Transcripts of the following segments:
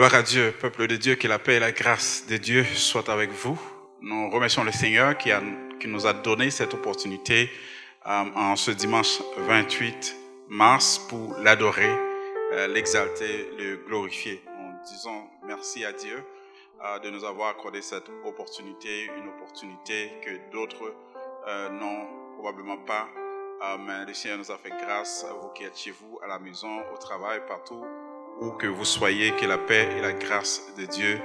Gloire à Dieu, peuple de Dieu, que la paix et la grâce de Dieu soient avec vous. Nous remercions le Seigneur qui nous a donné cette opportunité en ce dimanche 28 mars pour l'adorer, l'exalter, le glorifier. Nous disons merci à Dieu de nous avoir accordé cette opportunité, une opportunité que d'autres n'ont probablement pas. Mais le Seigneur nous a fait grâce, à vous qui êtes chez vous, à la maison, au travail, partout où que vous soyez, que la paix et la grâce de Dieu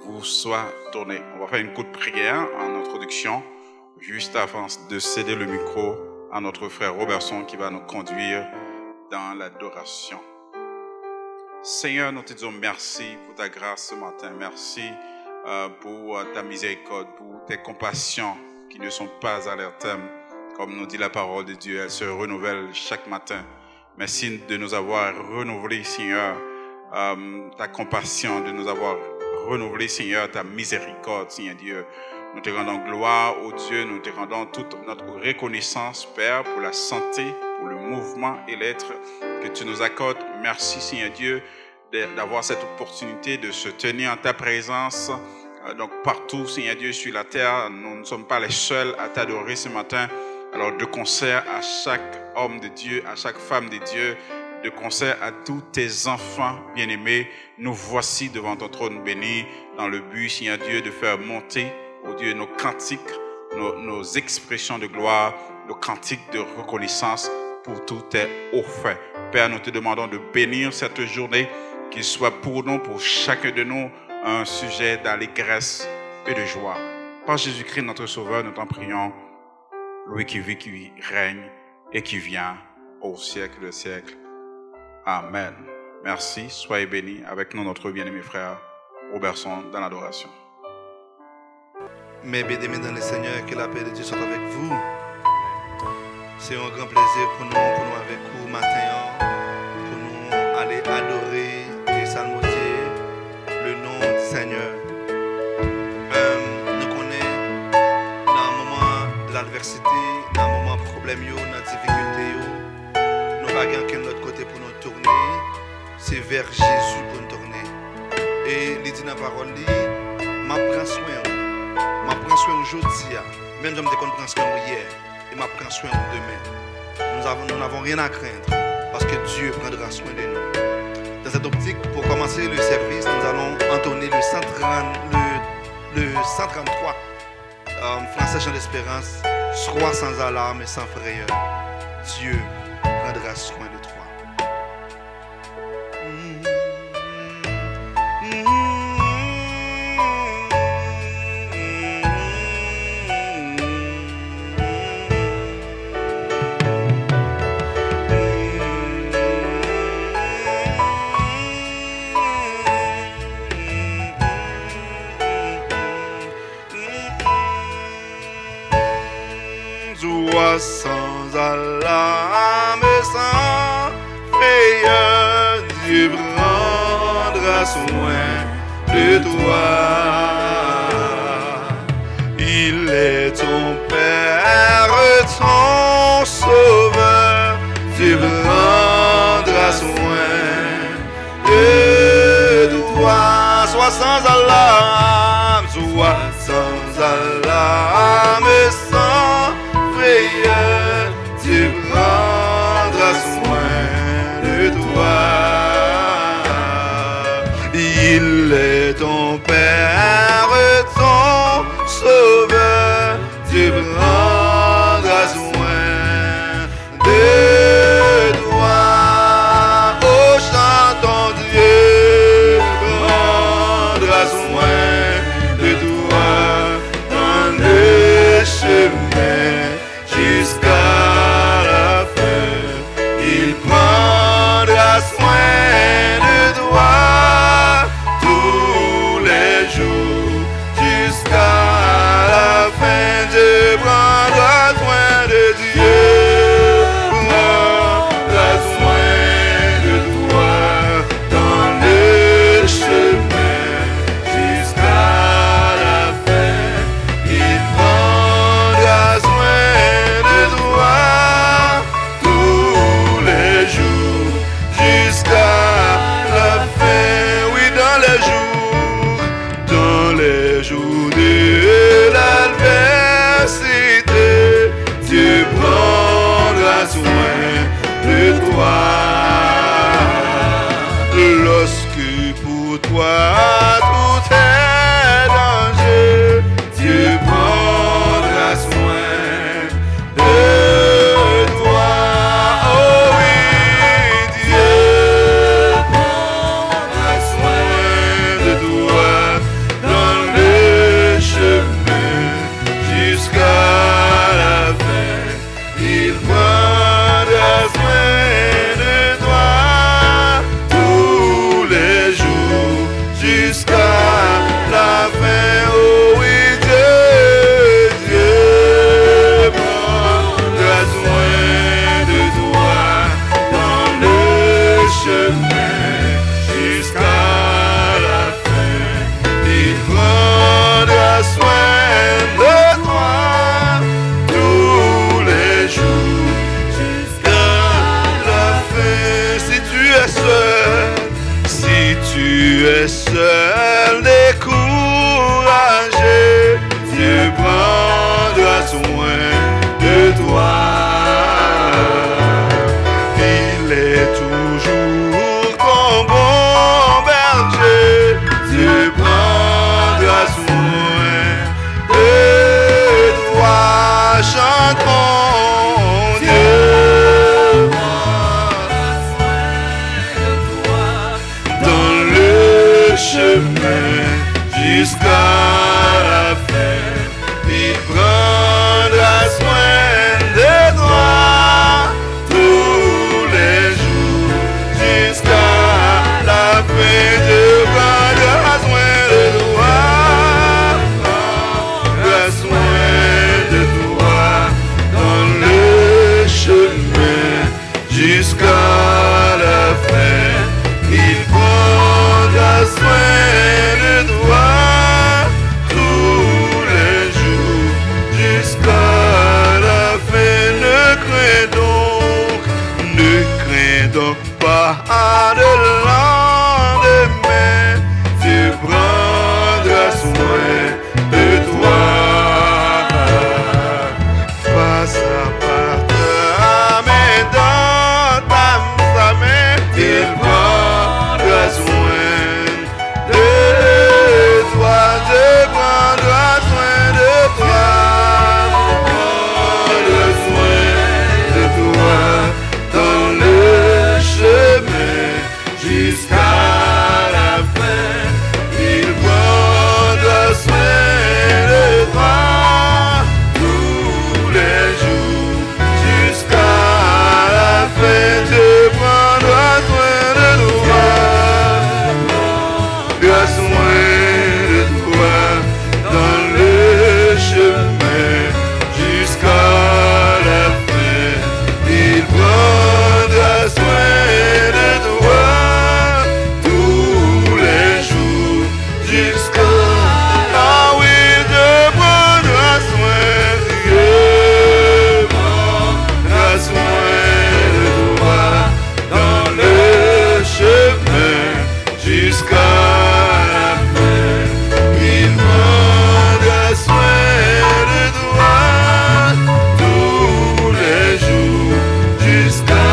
vous soient données. On va faire une courte prière en introduction, juste avant de céder le micro à notre frère Robertson qui va nous conduire dans l'adoration. Seigneur, nous te disons merci pour ta grâce ce matin. Merci pour ta miséricorde, pour tes compassions qui ne sont pas à leur terme. Comme nous dit la parole de Dieu, elle se renouvelle chaque matin. Merci de nous avoir renouvelé, Seigneur, ta compassion, de nous avoir renouvelé, Seigneur, ta miséricorde, Seigneur Dieu. Nous te rendons gloire, ô Dieu, nous te rendons toute notre reconnaissance, Père, pour la santé, pour le mouvement et l'être que tu nous accordes. Merci, Seigneur Dieu, d'avoir cette opportunité de se tenir en ta présence. Donc partout, Seigneur Dieu, sur la terre, nous ne sommes pas les seuls à t'adorer ce matin. Alors de concert à chaque homme de Dieu, à chaque femme de Dieu, de concert à tous tes enfants bien-aimés, nous voici devant ton trône béni, dans le but, Seigneur Dieu, de faire monter, ô Dieu, nos cantiques, nos expressions de gloire, nos cantiques de reconnaissance pour tous tes hauts faits. Père, nous te demandons de bénir cette journée, qu'il soit pour nous, pour chacun de nous, un sujet d'allégresse et de joie. Par Jésus-Christ, notre Sauveur, nous t'en prions. Lui qui vit, qui règne et qui vient au siècle des siècles. Amen. Merci. Soyez bénis avec nous, notre bien-aimé frère Robertson, dans l'adoration. Mes bien-aimés dans le Seigneur, que la paix de Dieu soit avec vous. C'est un grand plaisir pour nous avec vous matin, pour nous aller adorer et psalmodier le nom du Seigneur. L'adversité, dans le moment problème, dans la difficulté, nous n'avons pas qu'un autre côté pour nous tourner, c'est vers Jésus pour nous tourner. Et il dit dans la parole, je prends soin aujourd'hui, même si je me prends soin hier, et je prends soin demain. Nous n'avons rien à craindre, parce que Dieu prendra soin de nous. Dans cette optique, pour commencer le service, nous allons entonner le 133. Français Chant d'Espérance, sois sans alarme et sans frayeur. Dieu prendra soin de toi. Sans alarme, sans frayeur, Dieu prendra soin de toi. Il est ton Père, ton Sauveur, Dieu prendra soin de toi. Sois sans alarme, sois sans alarme, Dieu prendra soin de toi. Il est ton Père, ton Sauveur. Dieu prendra soin de toi. Oh, chantons Dieu prendra soin de toi dans le chemin. Jusqu'à la fin, il prendra soin de toi tous les jours, jusqu'à la toi. Lorsque pour toi tout est danger, Dieu prendra soin de toi. Oh oui, Dieu prendra soin de toi dans le chemin jusqu'à la fin. Il prendra soin de toi tous les jours jusqu'à la fin. Oh oui, Dieu prendra soin de toi dans le chemin jusqu'à la fin. Il prendra soin de toi tous les jours jusqu'à la fin. Si tu es seul, découragé, Dieu prendra soin de toi. Il est toujours ton bon berger, Dieu prendra soin de toi. Chantons Dieu prendra soin de toi dans le chemin jusqu'à la fin. Il prendra soin de toi tous les jours jusqu'à la fin. Dieu prendra soin de toi, prendra soin de toi dans le chemin jusqu'à la fin. Il prendra soin de toi tous les jours jusqu'à la fin. Ne crains donc pas de lendemain. Dieu prendra soin de toi. Passe à part ta main dans ta main. Il prendra soin de toi. Dieu prendra soin de toi. Prendra soin de toi dans le chemin jusqu'à la fin. Il prendra soin de toi tous les jours jusqu'à la fin. Dieu prendra soin de toi, prendra soin de toi dans le chemin jusqu'à la fin. Il prendra soin de toi tous les jours jusqu'à ah oui, Dieu prendra soin, Dieu prendra soin de toi dans le chemin jusqu'à la fin. Il prendra soin de toi tous les jours jusqu'à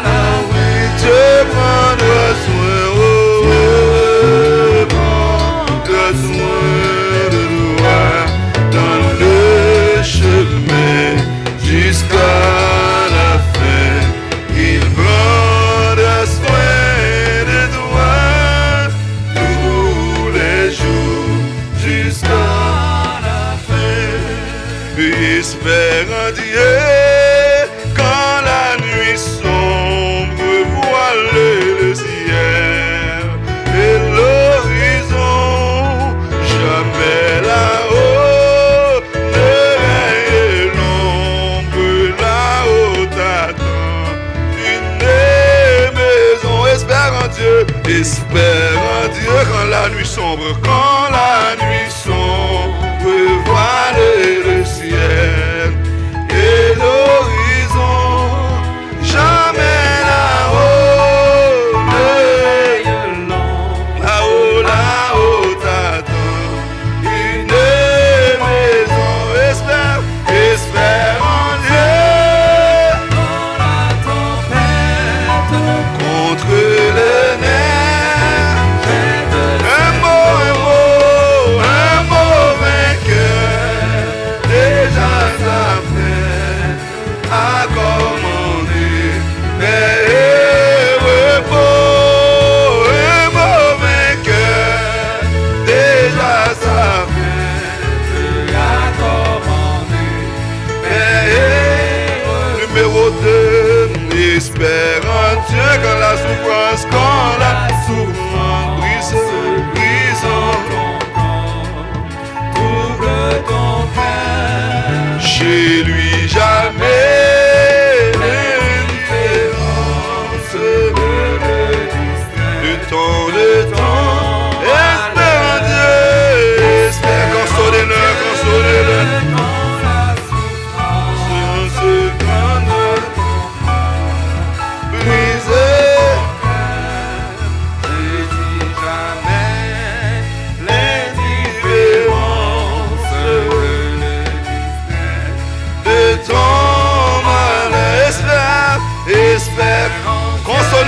la fin. Dieu prendra soin, oh, Dieu prendra soin de toi dans le chemin jusqu'à la fin. Il prendra soin de toi tous les jours jusqu'à la fin. Espère en Dieu quand la nuit sombre voile le ciel et l'horizon. Jamais là-haut ne règne l'ombre, là-haut t'attend une maison. Espère en Dieu quand la nuit sombre, quand la nuit sombre voile le ciel et l'horizon. Jamais là-haut ne règne l'ombre, là-haut t'attend une maison. Espère en Dieu quand la tempête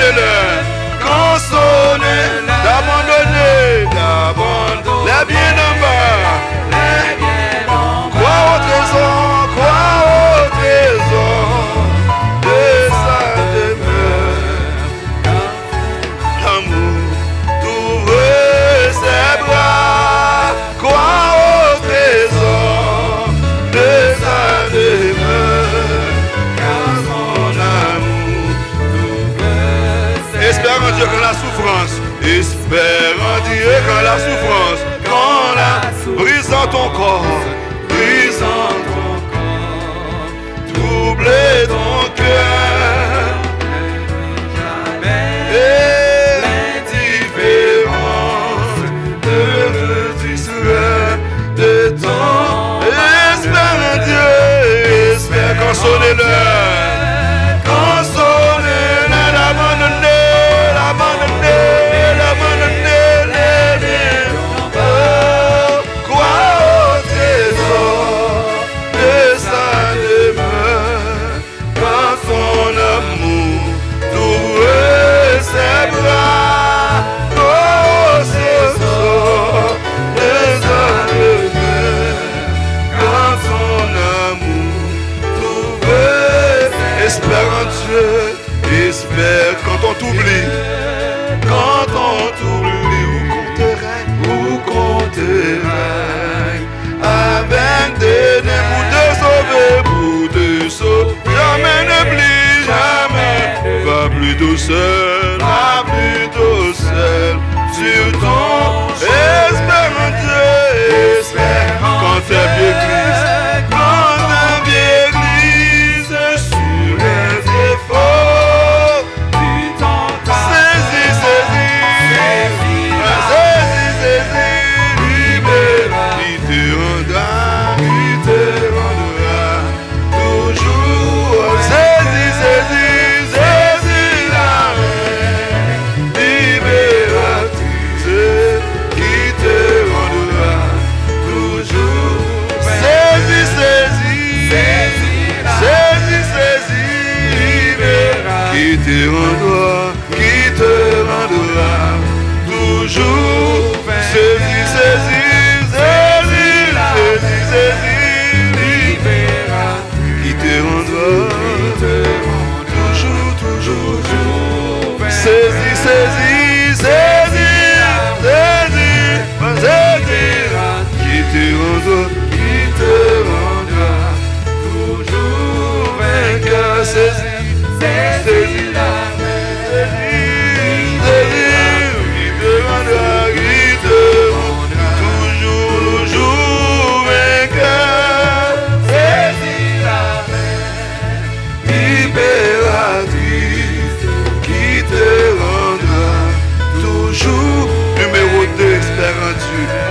sonne-le, quand sonne, d'abandonner, les biens en bas, crois au trésor, de sa demeure. L'amour t'ouvre ses bras, crois au trésor de sa demeure. Car son amour t'ouvre. Espère en Dieu quand la souffrance, espère en Dieu quand la souffrance, quand la brisant ton corps, trouble ton cœur, et l'indifférence te distrait de ton. Espère en Dieu, espère quand sonne l'heure, quand sonne l'abandonner, les biens. Oh, crois au trésor de sa demeure, quand son amour t'ouvre ses bras. Oh, trésor de sa demeure, quand son amour t'ouvre. Espère en Dieu, espère quand on t'oublie, quand on t'oublie, où qu'on te règne, avec des nez pour te sauver, jamais n'oublie, jamais, va plutôt seul, sur ton. Espère en Dieu, espère quand t'es vieux Christ, quand t'es vieux Christ, sur les efforts, tu t'entends. Qui te rendra toujours. Saisis, libéra. Qui te rendra toujours. Saisis, qui te rendra toujours vainqueur. Saisis.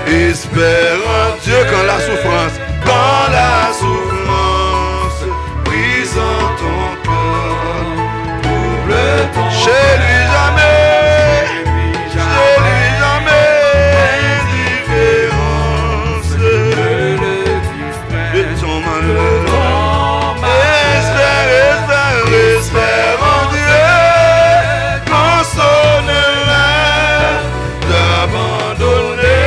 Espère en Dieu quand la souffrance brise en ton cœur, trouble ton. Chez lui jamais, indifférence de ton malheur. Espère en Dieu, console-la d'abandonner.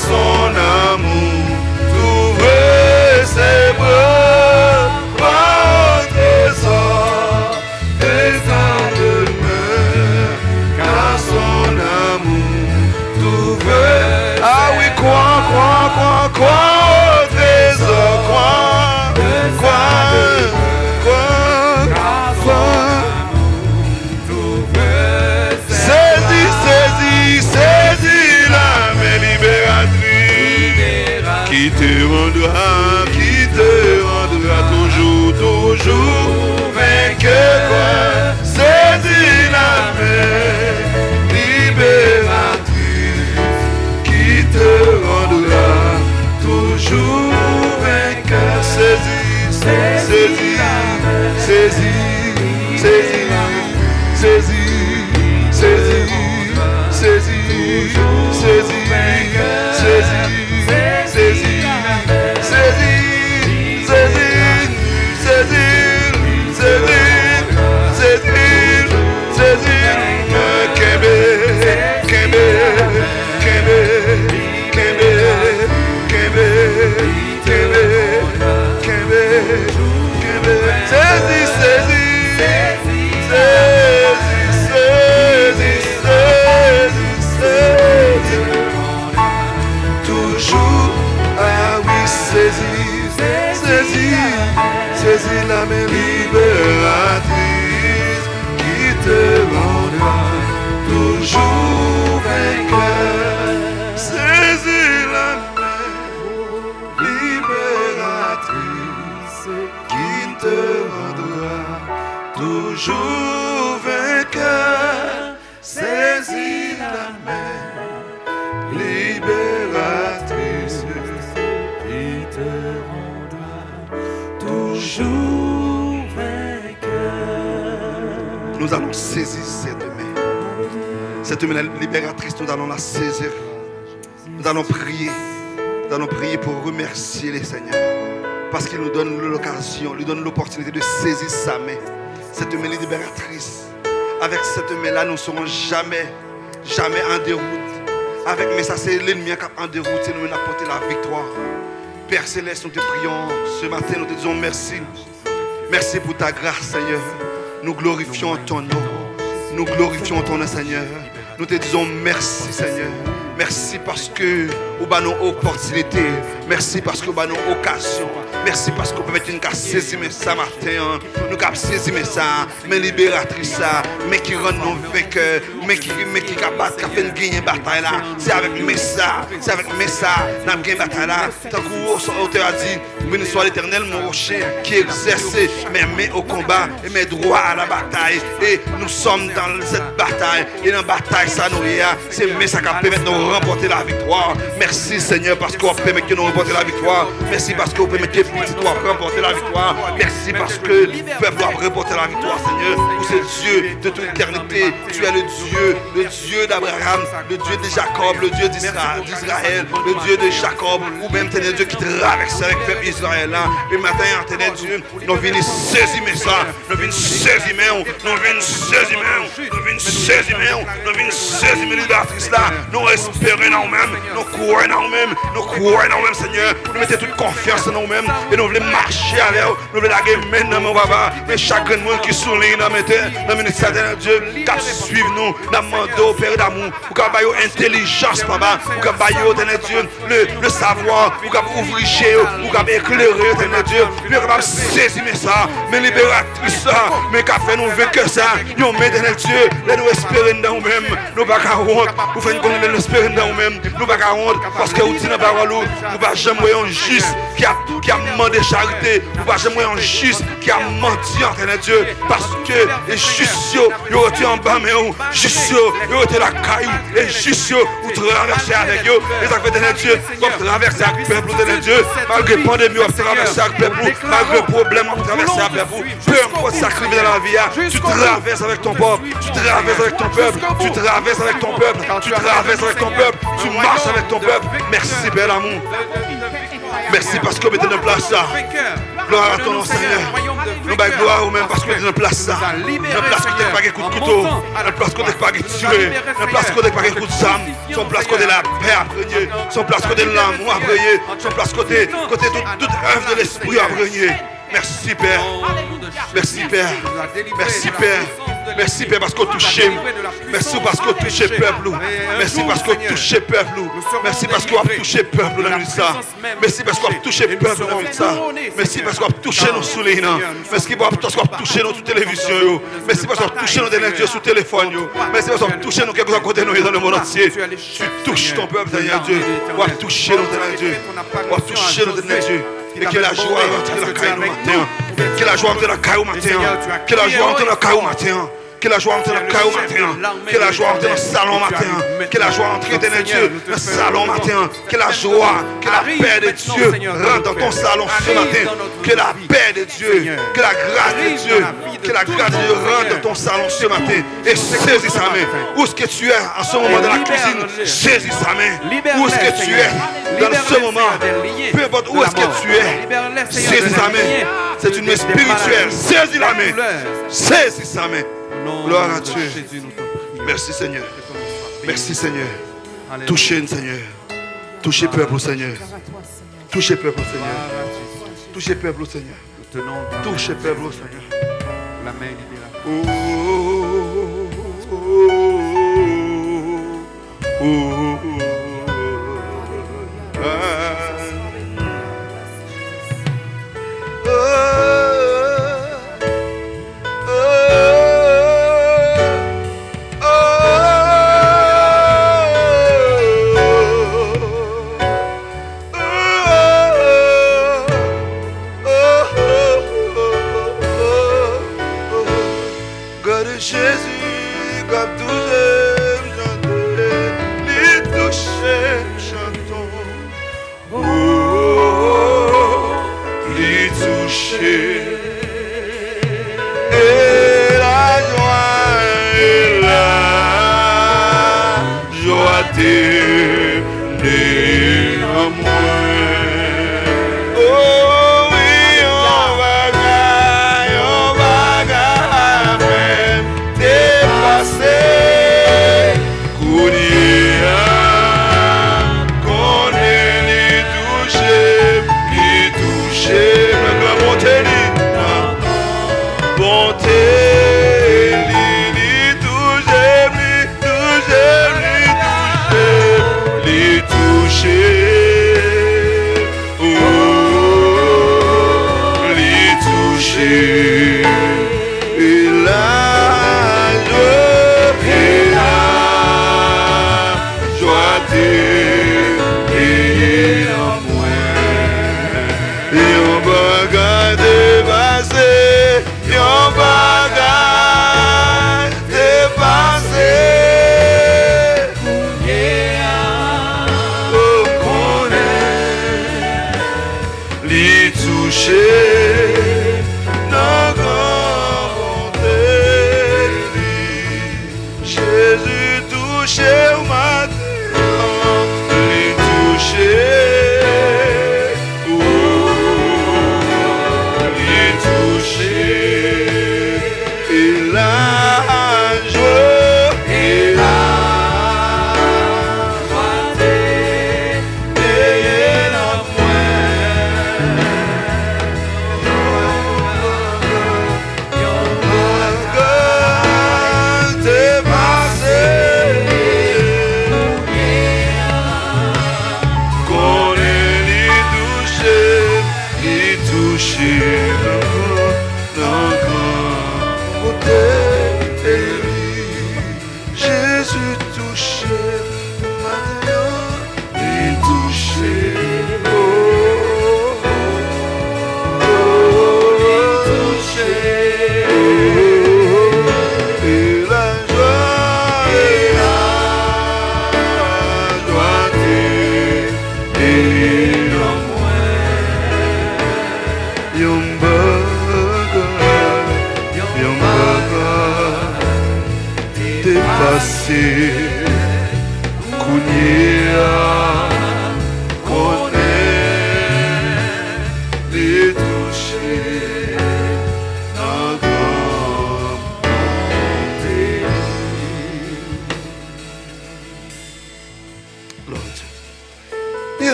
Son amour t'ouvre ses bras, crois au trésor de sa demeure, car son amour t'ouvre. Ah oui, crois au trésor, crois, saisis la main libératrice, qui te rendra toujours vainqueur. Saisis la main libératrice, qui te rendra toujours vainqueur. Saisis, Saisis, saisis, toujours, ah oui, saisis, saisis la main libératrice qui te rendra toujours vainqueur. Saisis la main libératrice qui te rendra toujours vainqueur. Saisis la main libératrice qui te rendra toujours vainqueur. Nous allons saisir cette main. Cette main libératrice, nous allons la saisir. Nous allons prier. Nous allons prier pour remercier les seigneurs. Parce qu'il nous donne l'occasion, lui donne l'opportunité de saisir sa main. Cette main libératrice. Avec cette main-là, nous ne serons jamais en déroute. Avec mais ça, c'est l'ennemi qui est en déroute et nous a apporté la victoire. Père Céleste, nous te prions ce matin, nous te disons merci. Merci pour ta grâce, Seigneur. Nous glorifions ton nom. Nous glorifions ton nom, Seigneur. Nous te disons merci, Seigneur. Merci parce que nous avons une opportunité. Merci parce que nous avons une occasion. Merci parce que nous pouvons saisir ça matin. Nous avons saisi ça, mais libératrice, mais qui rend nos vainqueurs, mais qui fait gagner bataille là. C'est avec ça, c'est avec ça, nous avons gagné bataille là. Tant que l'auteur a dit, béni soit l'Éternel, mon rocher, qui exerce mes mains au combat et mes droits à la bataille. Et nous sommes dans cette bataille. Et dans la bataille, ça nous y a. C'est ça qui permet de nous remporter la victoire. Merci Seigneur parce qu'on permet de nous remporter la victoire. Merci parce qu'on permet que petit doit remporter la victoire. Merci parce que le peuple doit remporter la victoire, Seigneur. Vous êtes Dieu de toute éternité. Tu es le Dieu d'Abraham, le Dieu de Jacob, le Dieu d'Israël, le Dieu de Jacob, ou même Ténèbres Dieu qui traverse avec le peuple Israël là. Et matin, Ténèbres Dieu, nous venons saisir ça, nous venons saisir, nous venons saisir, nous venons saisir, nous venons saisir l'idéatrice là. Nous espérons en nous-mêmes, nous croyons en nous-mêmes, Seigneur. Nous mettons toute confiance en nous-mêmes et nous voulons marcher avec eux. Nous voulons laguer maintenant, mon papa. Mais chaque monde qui souligne dans le ministère de Dieu, qui suit nous, nous demandons au Père d'amour, pour qu'on ait intelligence, papa, pour qu'on ait Dieu, le savoir, pour qu'on ouvre chez eux, pour qu'on éclairer, Dieu, pour qu'on saisir ça, mais libératrice ça, mais qu'on fait nous vaincre ça, nous mettons Dieu, nous espérons dans nous-mêmes, nous ne pouvons pas honte, nous faisons qu'on espère dans nous-mêmes, nous ne pouvons pas honte, parce que nous disons dans la parole, nous ne pouvons jamais un juste qui a demandé charité, nous ne pouvons jamais un juste qui a menti en Dieu, parce que les justes, ils ont été en bas, mais les justes, ils ont été la caillou, les justes, vous traversez avec eux, les affaires de Dieu, vous traversez avec le peuple de Dieu, malgré la pandémie, vous traversez avec le peuple, malgré le problème, vous traversez avec le peuple, peu importe ce qui arrive dans la vie, tu traverses avec ton peuple, tu traverses avec ton peuple, tu traverses avec ton peuple, tu traverses avec ton peuple, tu marches avec ton peuple. Merci, bel amour. Merci parce que vous mettez en place ça. Gloire à ton nom, Seigneur. Nous baillons gloire au même parce que vous mettez en place ça. Dans place que tu n'as pas de coup de couteau. Dans place que tu n'as pas de tuer. Dans place que tu n'as pas de coup de sam. Son place que tu la paix à briller. Son place que tu l'amour à briller. Son place que tu toute œuvre de l'esprit à briller. Merci Père. Merci Père. Merci Père. Merci Père parce que vous touchez. Merci parce que vous touchez peuple. Merci parce que vous touchez peuple. Merci parce que vous avez touché peuple dans ça. Merci parce que vous avez touché peuple dans ça. Merci parce que vous avez touché nos souliers. Merci parce que vous avez touché nos télévisions. Merci parce que vous avez touché nos télévisions sur téléphone. Merci parce que vous avez touché nos quelques à côté de nous dans le monde entier. Tu touches ton peuple, Seigneur Dieu. Vous avez touché nos télévisions. Vous avez touché nos télévisions. Et que la joie entre la caille matin. Que la joie entre la caille matin. Que la joie entre la caille matin. Que la joie entre le caillou matin. Que la joie entre le salon matin. Que la joie entre Dieu le salon matin. Que la joie, que la paix de Dieu rentre dans ton salon ce matin. Que la paix de Dieu, que la grâce de Dieu, que la grâce de Dieu rentre dans ton salon ce matin. Et saisis sa main. Où est-ce que tu es en ce moment dans la cuisine? Saisis sa main. Où est-ce que tu es dans ce moment? Peu importe où est-ce que tu es. Saisis sa main. C'est une main spirituelle. Saisis la main. Saisis sa main. Gloire à Dieu. Merci Seigneur. Merci Seigneur. Touchez Seigneur. Touchez peuple Seigneur. Touchez peuple Seigneur. Touchez peuple Seigneur. tenons dans Touchez Père, Seigneur. la main libératrice. Jésus, comme tout j'aime chanter, les toucher, chantons. Oh, les toucher. Et la joie t'est en moi.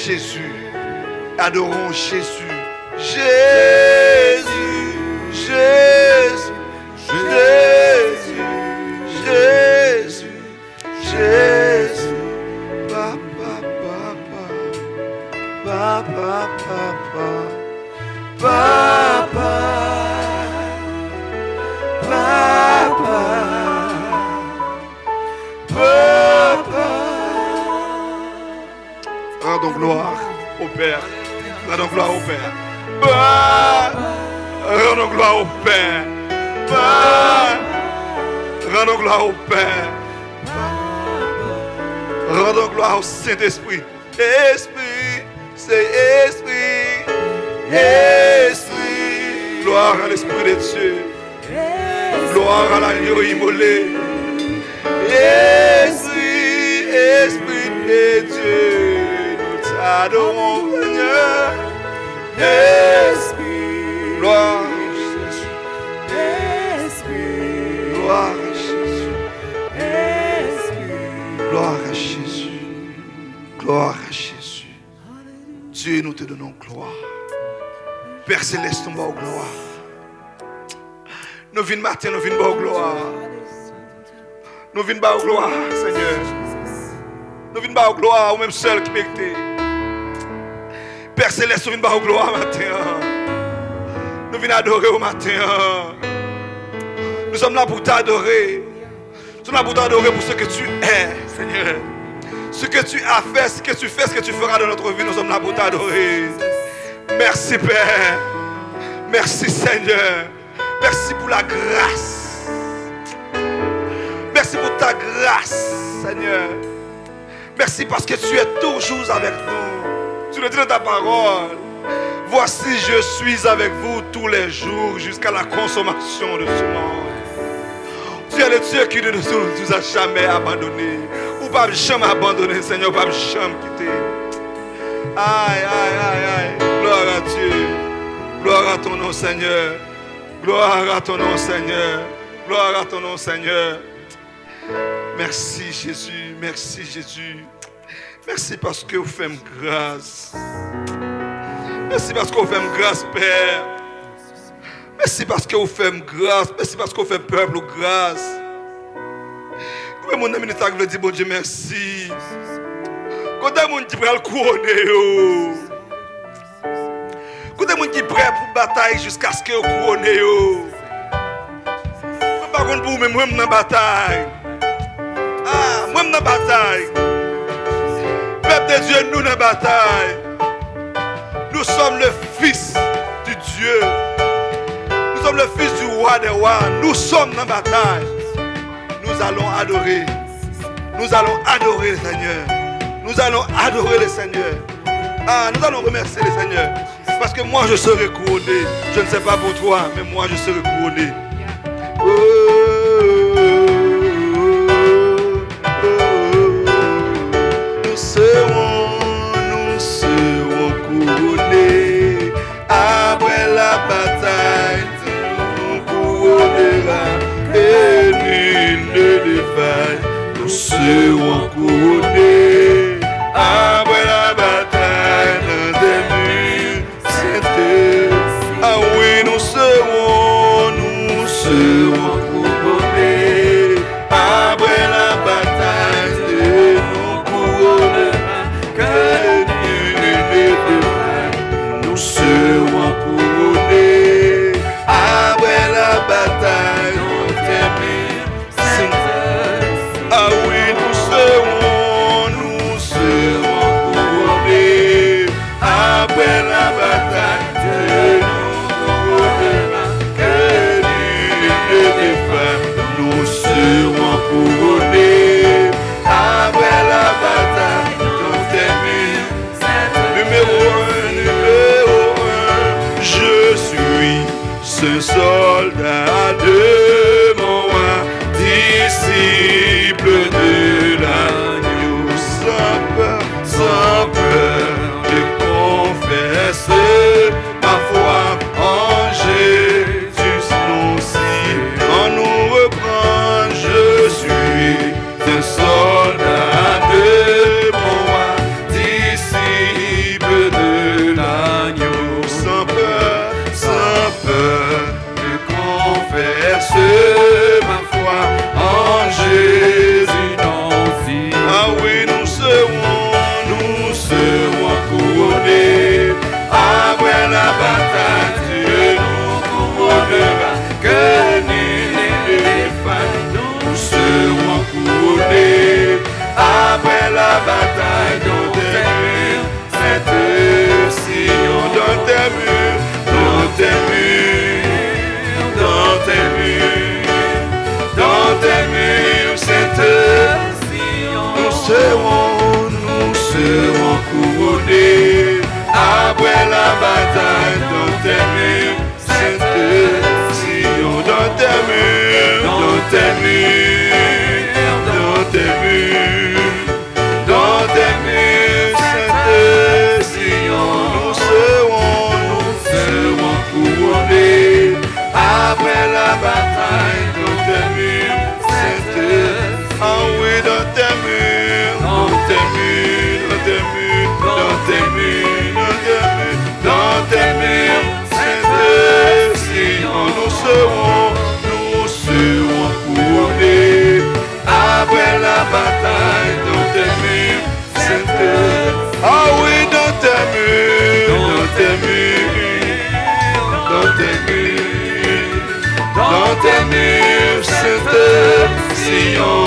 Jésus, adorons Jésus, Jésus, Jésus, Jésus, Jésus, Jésus, Papa, Papa, Papa, Papa, Papa, Papa, Papa. rendons gloire au Père. Rendons gloire au Père. Rendons gloire au Père. Rendons gloire au Père. Rendons gloire au Saint-Esprit. Esprit, c'est Esprit. Esprit. Gloire à l'Esprit de Dieu. Gloire à l'agneau immolé. Esprit, Esprit de Dieu. Nous t'adorons, Seigneur. Esprit. Gloire à Jésus. Esprit. Gloire à Jésus. Gloire à Jésus. Gloire à Jésus. Dieu, nous te donnons gloire. Père Céleste, nous bas gloire. Nous venons matin, nous venons bas gloire. Nous venons bas gloire, Seigneur. Nous venons bas gloire, ou même seul qui mérite. Père Céleste, nous venons bas gloire matin. Nous venons adorer au matin. Nous sommes là pour t'adorer. Nous sommes là pour t'adorer pour ce que tu es, Seigneur. Ce que tu as fait, ce que tu fais, ce que tu feras dans notre vie, nous sommes là pour t'adorer. Merci Père. Merci Seigneur. Merci pour la grâce. Merci pour ta grâce, Seigneur. Merci parce que tu es toujours avec nous. Tu le dis dans ta parole. Voici, je suis avec vous tous les jours jusqu'à la consommation de ce monde. Tu es le Dieu qui ne nous a jamais abandonnés. Ou pas jamais abandonné, Seigneur, pas jamais quitté. Aïe, aïe, aïe, aïe. Gloire à Dieu. Gloire à ton nom, Seigneur. Gloire à ton nom, Seigneur. Gloire à ton nom, Seigneur. Merci, Jésus. Merci, Jésus. Merci parce que vous faites grâce. Merci parce que vous faites grâce, Père. Merci parce que vous faites grâce. Merci parce que vous faites peuple grâce. Quand mon ami veut dire, bon Dieu, merci. Quand mon dit prêt à le couronner. Quand mon dit prêt pour bataille jusqu'à ce que vous couronnez. Par contre, pour moi, je suis dans la bataille. Ah, moi, je suis dans la bataille. Peuple de Dieu, nous dans la bataille. Nous sommes le fils du Dieu. Nous sommes le fils du roi des rois. Nous sommes dans la bataille. Nous allons adorer. Nous allons adorer le Seigneur. Nous allons adorer le Seigneur. Ah, nous allons remercier le Seigneur. Parce que moi je serai couronné. Je ne sais pas pour toi, mais moi je serai couronné. Nous serons couronnés. Après la bataille, nous couronnera. Et nul ne défaille. Nous serons couronnés. Après la bataille, dans des murs saintés. Ah oui, nous serons couronnés. Après la bataille, nous couronnera. Que nul ne défaille. Nous serons couronnés. Après la bataille, dans des murs saintés. Ah oui, nous serons couronnés. Après la bataille, nous couronnera. Que nul ne défaille. Nous serons couronnés. Après la bataille, dans tes murs. Numéro 1, je suis ce soldat de mon roi, disciple de l'agneau, sans peur de confesser ma foi en Jésus. Non, si on nous reprend, je suis un soldat de mon roi, disciple de l'agneau, sans peur de confesser ma foi en Jésus. serons couronnés. Après la bataille dans tes murs, Sainte Sion, dans tes murs, dans tes murs, dans tes murs, dans tes murs, Sainte Sion, nous serons couronnés. Après la bataille dans tes murs, Sainte, ah oui, dans tes murs, dans tes murs, dans tes murs, dans tes murs, dans tes murs, Sainte Sion, nous serons couronnés. Après la bataille dans tes murs, Sainte, ah oui, dans tes murs, dans tes murs, dans tes murs, dans tes murs, Sainte Sion,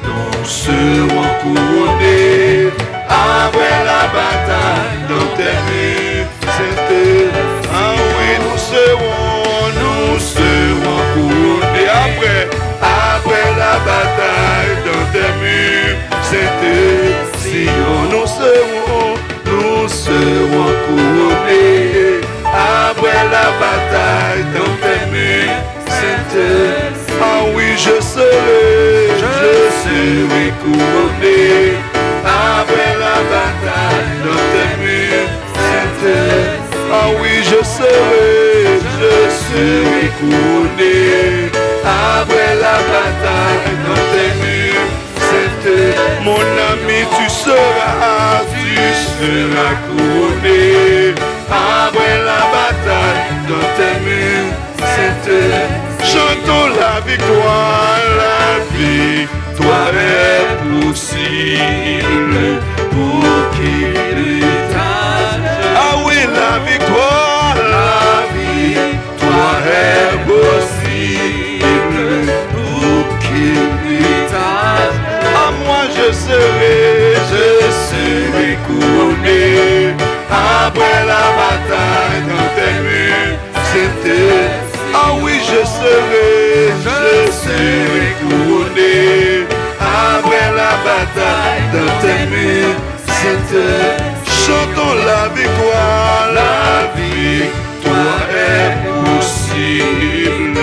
nous serons couronnés. Après la bataille dans tes murs, Sainte, ah oui, nous serons couronnés. Après la bataille dans tes murs, Sainte Sion, nous serons couronnés. Après la bataille dans tes murs, Sainte, ah oui, je serai couronné. Après la bataille dans tes murs, Sainte, ah oui, je serai couronné. Après la bataille dans tes murs, Sainte, mon ami, tu seras couronné. Après la bataille dans tes murs, Sainte, chantons la victoire est possible pour qui l'héritage. Ah oui, la victoire est possible pour qui l'héritage. Ah moi je serai couronné. Après la bataille dans tes murs, c'était, ah oui, je serai couronné. Après la bataille dans tes murs, c'était, chantons la victoire est possible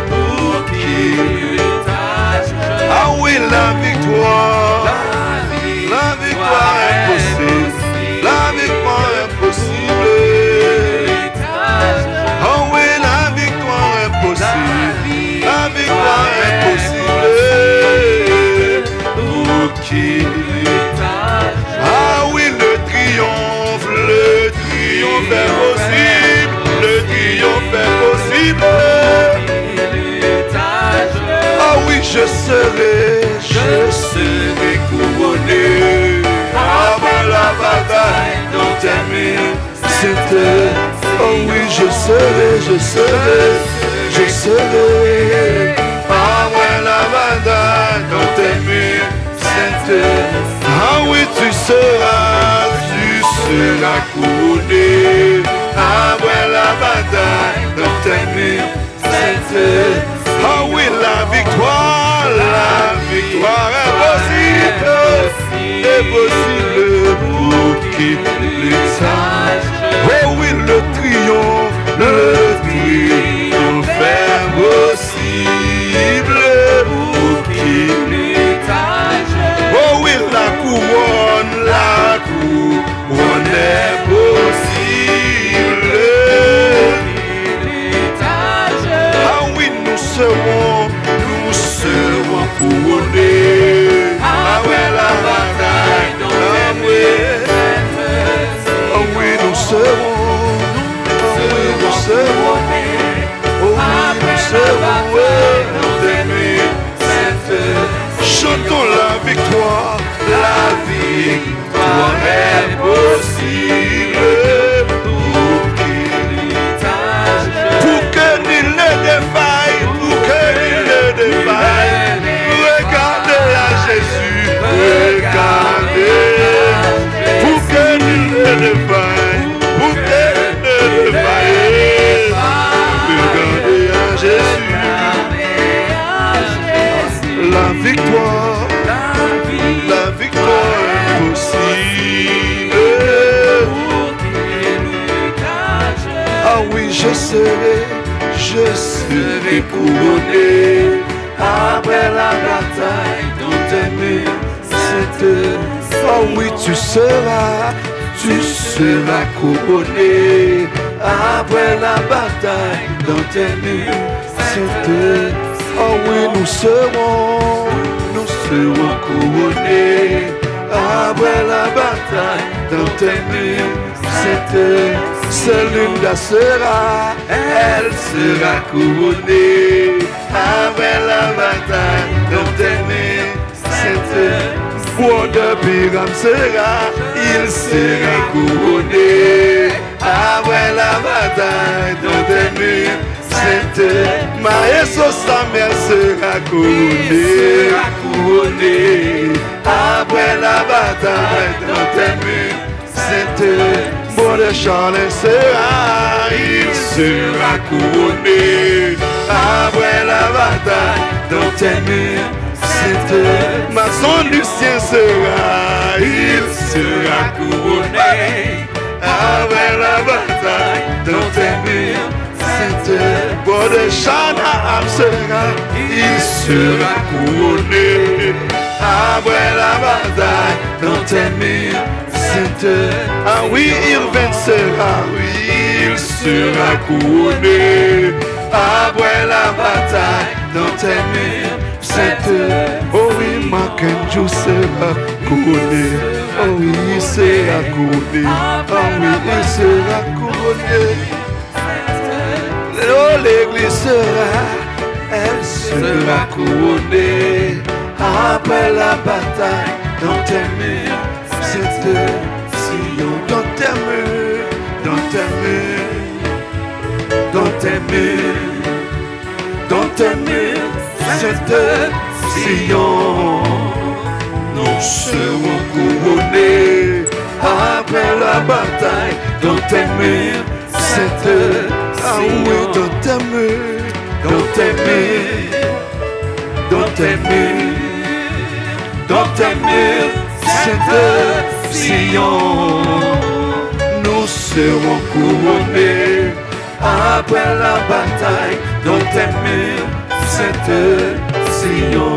pour qui l'héritage. Ah oui, la victoire est possible. La victoire est possible. Oh oui, la victoire est possible. La victoire est possible. Pour qui l'héritage. Ah oui, le triomphe est possible. Le triomphe est possible. Ah oui, je serai couronné. Après la bataille dans tes murs, c'était, oh oui, je serai. Après la bataille dans tes murs, c'était, ah oui, tu seras couronné. Après la bataille dans tes murs, c'était, ah oui, la victoire est possible. Est possible pour qui l'héritage. Oh oui, le triomphe est possible pour qui l'héritage. Oh oui, la couronne est possible. Ah oui, nous serons couronnés. Après la bataille dans tes murs, oh oui, nous serons, oh oui, nous serons dans tes murs, chantons la victoire est possible pour qui l'héritage. Pour que nul ne défaille, regardez à Jésus, regardez, pour que nul ne défaille, regardez à Jésus, la victoire serai couronné après la bataille dans tes murs saints. Oh oui, tu seras couronné après la bataille dans tes murs saints. Oh oui, nous serons couronnés après la bataille dans tes murs saints. Linda elle sera couronnée après la bataille dans tes murs saints. Wonder Biram il sera couronné après la bataille dans tes murs saints. Maestro Samuel sera couronné après la bataille dans tes murs saints. Brother Charles il sera couronné après la bataille dans tes murs saints. Maçon Lucien il sera couronné après la bataille dans tes murs saints. Brother Shana il sera couronné après la bataille dans tes murs saints. Ah oui, il sera couronné après la bataille dans tes murs saints. Oh oui, Makenju sera couronné. Oh oui, il sera couronné. Oh oui, il sera couronné. Oh, l'église sera couronnée après la bataille dans tes murs saints. Sion, dans tes murs, dans tes murs, dans tes murs, dans tes murs saints. Sion, nous serons couronnés après la bataille dans tes murs saints. Ah oui, dans tes murs, dans tes murs, dans tes murs, dans tes murs saints. Sion, nous serons couronnés après la bataille dans tes murs saints. Sion,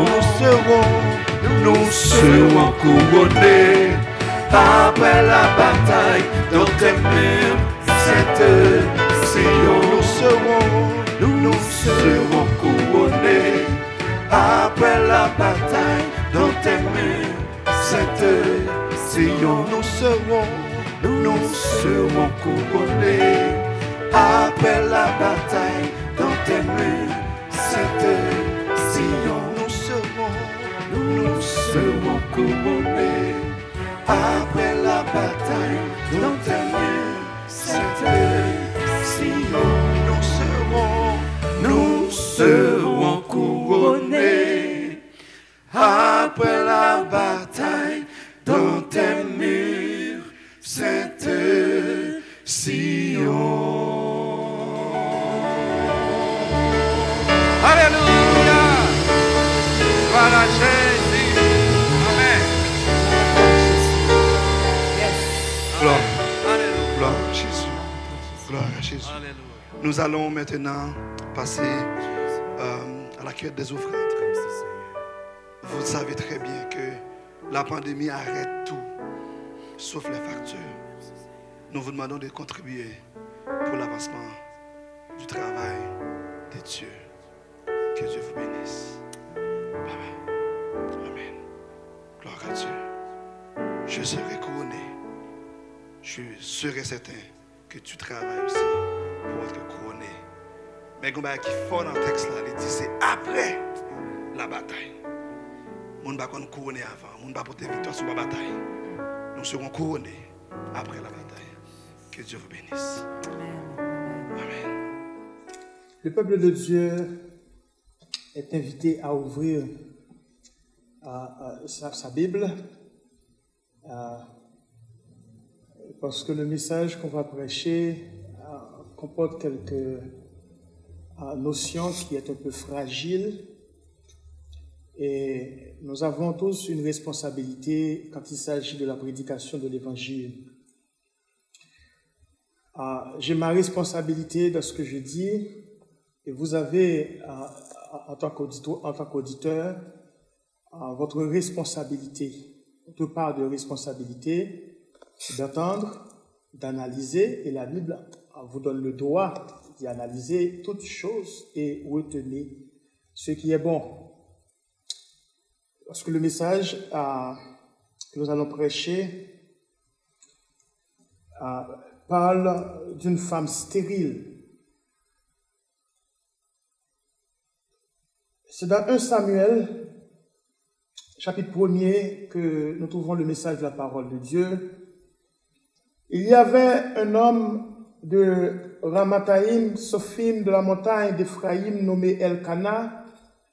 nous serons couronnés après la bataille dans tes murs saints. Sion, nous serons couronnés après la bataille dans tes murs saints. Sion, nous serons couronnés après la bataille dans tes murs saints. Sion, nous serons couronnés après la bataille dans tes murs saints. Sion, nous serons couronnés après la bataille dans tes murs saints. Sion. Alléluia. Voilà Jésus. Amen. Gloire. Gloire à Jésus. Gloire à Jésus. Nous allons maintenant passer à la cueillette des offrandes. Vous savez très bien que la pandémie arrête tout, sauf les factures. Nous vous demandons de contribuer pour l'avancement du travail de Dieu. Que Dieu vous bénisse. Amen. Amen. Gloire à Dieu. Je serai couronné. Je serai certain que tu travailles aussi pour être couronné. Mais comme qui fort dans le texte là, il dit c'est après la bataille. Nous ne sommes pas couronnés avant. Nous ne sommes pas porter victoire sur la bataille. Nous serons couronnés après la bataille. Que Dieu vous bénisse. Amen. Le peuple de Dieu est invité à ouvrir sa Bible parce que le message qu'on va prêcher comporte quelques notions qui est un peu fragile. Et nous avons tous une responsabilité quand il s'agit de la prédication de l'Évangile. j'ai ma responsabilité dans ce que je dis, et vous avez, en tant qu'auditeur, votre responsabilité, votre part de responsabilité, d'entendre, d'analyser, et la Bible vous donne le droit d'y analyser toutes choses et retenir ce qui est bon. Parce que le message que nous allons prêcher parle d'une femme stérile. C'est dans 1 Samuel, chapitre 1er, que nous trouvons le message de la parole de Dieu. Il y avait un homme de Ramathaïm, Sophim, de la montagne d'Éphraïm, nommé Elkana,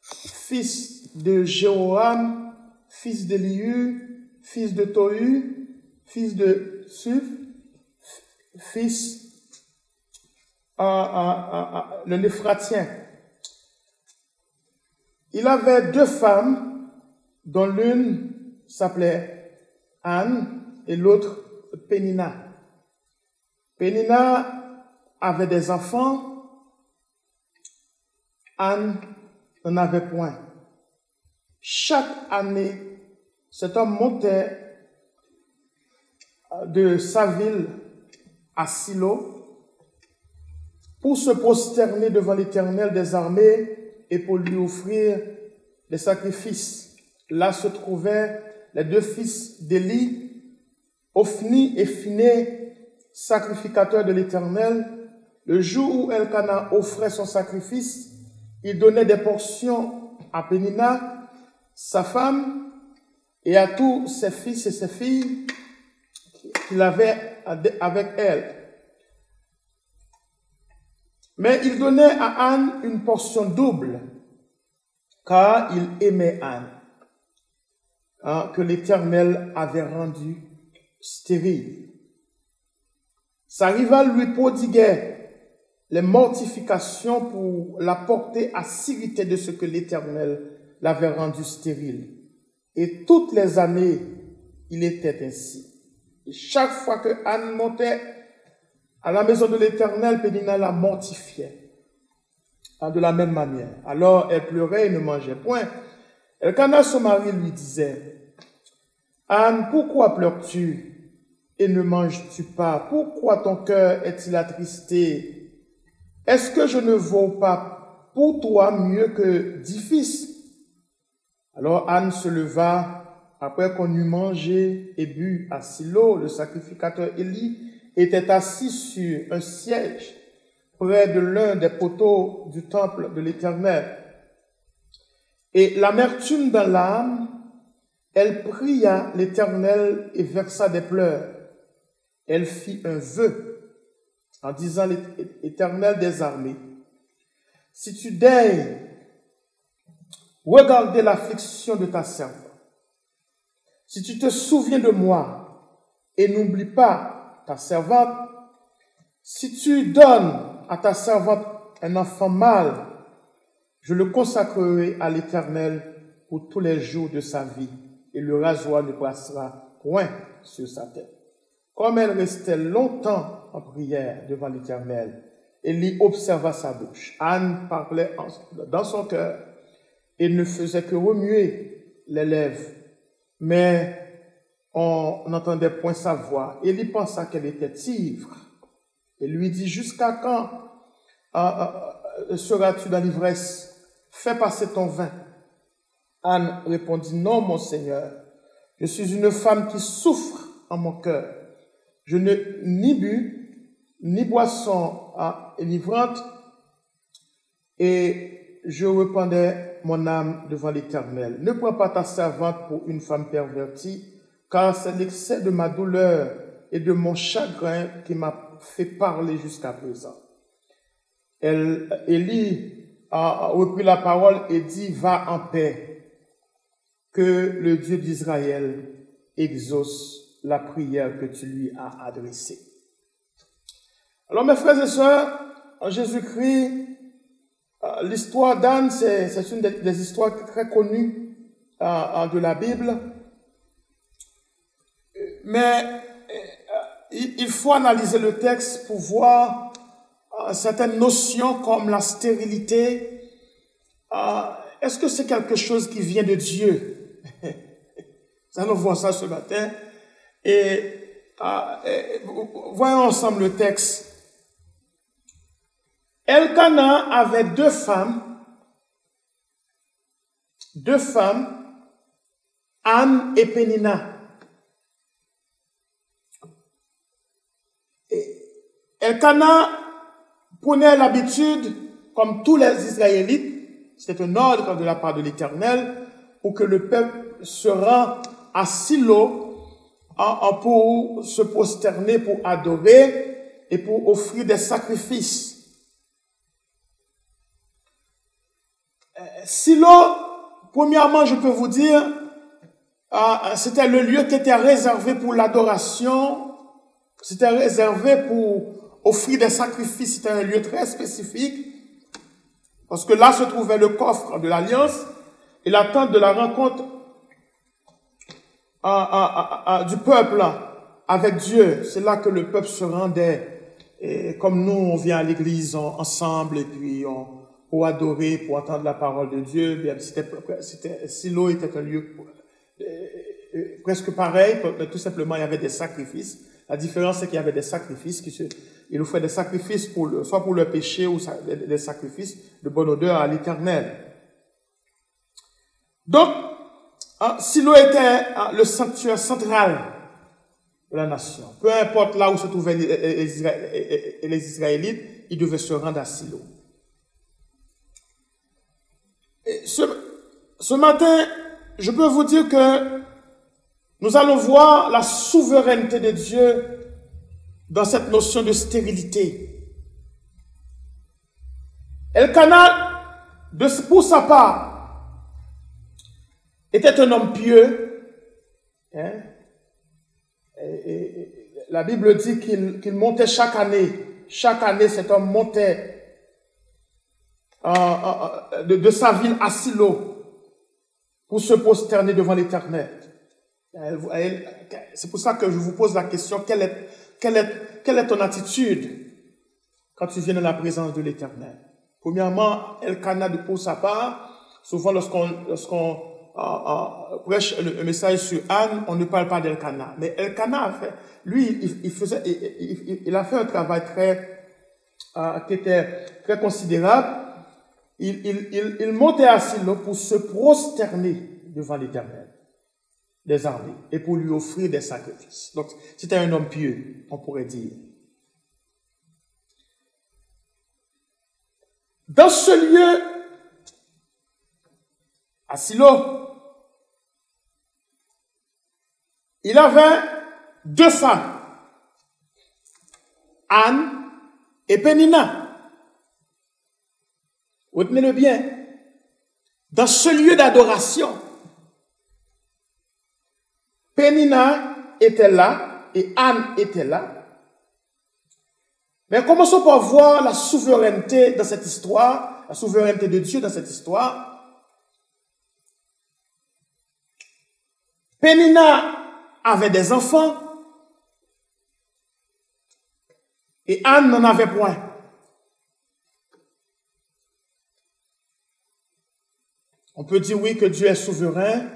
fils de Jéhoram, fils d'Élihu, fils de Tohu, fils de Suf, fils le Néphratien. Il avait 2 femmes, dont l'une s'appelait Anne et l'autre Pénina. Pénina avait des enfants, Anne n'en avait point. Chaque année, cet homme montait de sa ville à Silo pour se prosterner devant l'Éternel des armées et pour lui offrir des sacrifices. Là se trouvaient les 2 fils d'Élie, Ophni et Phiné, sacrificateurs de l'Éternel. Le jour où Elkana offrait son sacrifice, il donnait des portions à Pénina, sa femme, et à tous ses fils et ses filles qu'il avait avec elle. Mais il donnait à Anne une portion double, car il aimait Anne, que l'Éternel avait rendue stérile. Sa rivale lui prodiguait les mortifications pour la porter à s'irriter de ce que l'Éternel l'avait rendue stérile. Et toutes les années, il était ainsi. Et chaque fois que Anne montait à la maison de l'Éternel, Pénina la mortifiait de la même manière. Alors elle pleurait et ne mangeait point. Elkana, son mari, lui disait: Anne, pourquoi pleures-tu et ne manges-tu pas? Pourquoi ton cœur est-il attristé? Est-ce que je ne vaux pas pour toi mieux que 10 fils? Alors Anne se leva après qu'on eut mangé et bu à Silo. Le sacrificateur Élie était assis sur un siège près de l'un des poteaux du temple de l'Éternel. Et l'amertume dans l'âme, elle pria l'Éternel et versa des pleurs. Elle fit un vœu en disant: l'Éternel des armées, si tu daignes regarder l'affliction de ta servante, si tu te souviens de moi et n'oublie pas ta servante, si tu donnes à ta servante un enfant mâle, je le consacrerai à l'Éternel pour tous les jours de sa vie, et le rasoir ne passera point sur sa tête. Comme elle restait longtemps en prière devant l'Éternel, Élie observa sa bouche. Anne parlait dans son cœur et ne faisait que remuer les lèvres, mais on n'entendait point sa voix. Élie pensa qu'elle était ivre et lui dit: jusqu'à quand seras-tu dans l'ivresse? Fais passer ton vin. Anne répondit: non, mon Seigneur, je suis une femme qui souffre en mon cœur. Je n'ai ni bu, ni boisson enivrante, et je rependais mon âme devant l'Éternel. Ne prends pas ta servante pour une femme pervertie, car c'est l'excès de ma douleur et de mon chagrin qui m'a fait parler jusqu'à présent. Élie a repris la parole et dit: va en paix, que le Dieu d'Israël exauce la prière que tu lui as adressée. Alors mes frères et sœurs, en Jésus-Christ, l'histoire d'Anne, c'est une des histoires très connues de la Bible. Mais il faut analyser le texte pour voir certaines notions comme la stérilité. Est-ce que c'est quelque chose qui vient de Dieu? Nous allons voir ça ce matin. Et voyons ensemble le texte. Elkana avait deux femmes, Anne et Pénina. Elkana prenait l'habitude, comme tous les Israélites, c'était un ordre de la part de l'Éternel, pour que le peuple se rend à Silo pour se prosterner, pour adorer et pour offrir des sacrifices. Silo, premièrement, je peux vous dire, c'était le lieu qui était réservé pour l'adoration, c'était réservé pour offrir des sacrifices, c'était un lieu très spécifique, parce que là se trouvait le coffre de l'Alliance et la tente de la rencontre du peuple avec Dieu. C'est là que le peuple se rendait, et comme nous, on vient à l'église ensemble, et puis pour adorer, pour entendre la parole de Dieu. Bien, Silo était un lieu presque pareil, mais tout simplement il y avait des sacrifices. La différence, c'est qu'il y avait des sacrifices il offrait des sacrifices soit pour le péché ou des sacrifices de bonne odeur à l'Éternel. Donc, Silo était le sanctuaire central de la nation. Peu importe là où se trouvaient les Israélites, ils devaient se rendre à Silo. Et ce matin, je peux vous dire que nous allons voir la souveraineté de Dieu dans cette notion de stérilité. Elkana, pour sa part, était un homme pieux. Hein? Et la Bible dit qu'il montait chaque année. Chaque année, cet homme montait de sa ville à Silo pour se prosterner devant l'Éternel. C'est pour ça que je vous pose la question, quelle est ton attitude quand tu viens dans la présence de l'Éternel? Premièrement, Elkana, pour sa part, souvent lorsqu'on prêche le message sur Anne, on ne parle pas d'Elkana. Mais Elkana, il a fait un travail qui était très considérable. Il montait à Silo pour se prosterner devant l'Éternel des armées et pour lui offrir des sacrifices. Donc, c'était un homme pieux, on pourrait dire. Dans ce lieu, à Silo, il avait deux femmes, Anne et Pénina. Retenez-le bien. Dans ce lieu d'adoration, Pénina était là et Anne était là. Mais commençons par voir la souveraineté dans cette histoire, la souveraineté de Dieu dans cette histoire. Pénina avait des enfants et Anne n'en avait point. On peut dire oui que Dieu est souverain.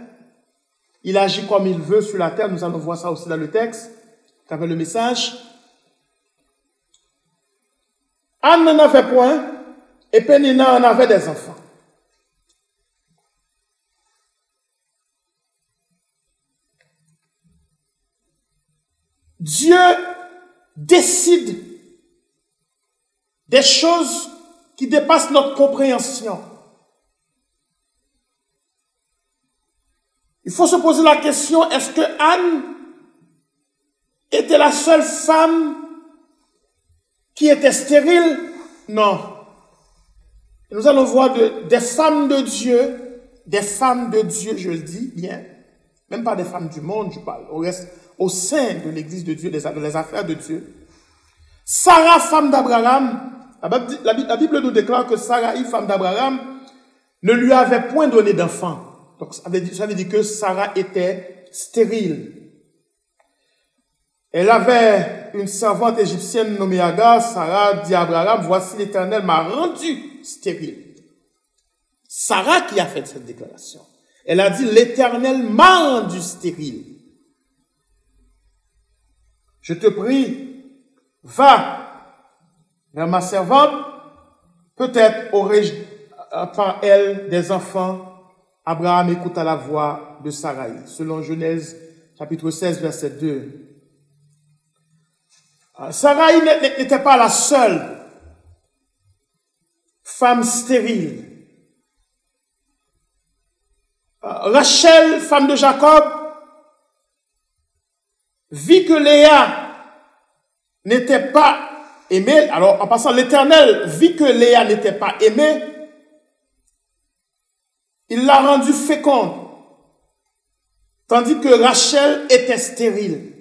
Il agit comme il veut sur la terre. Nous allons voir ça aussi dans le texte, avec le message. Anne n'en avait point et Pénina en avait des enfants. Dieu décide des choses qui dépassent notre compréhension. Il faut se poser la question, est-ce que Anne était la seule femme qui était stérile? Non. Nous allons voir des femmes de Dieu, je le dis bien, même pas des femmes du monde, je parle, on reste au sein de l'église de Dieu, des affaires de Dieu. Sarah, femme d'Abraham, la Bible nous déclare que Sarah, femme d'Abraham, ne lui avait point donné d'enfant. Donc, ça veut dire que Sarah était stérile. Elle avait une servante égyptienne nommée Agar. Sarah dit à Abraham, voici l'Éternel m'a rendu stérile. Sarah qui a fait cette déclaration. Elle a dit, l'Éternel m'a rendu stérile. Je te prie, va vers ma servante, peut-être aurais-je par elle des enfants. Abraham écouta la voix de Sarai, selon Genèse chapitre 16, verset 2. Sarai n'était pas la seule femme stérile. Rachel, femme de Jacob, vit que Léa n'était pas aimée. Alors, en passant, l'Éternel vit que Léa n'était pas aimée. Il l'a rendue féconde, tandis que Rachel était stérile.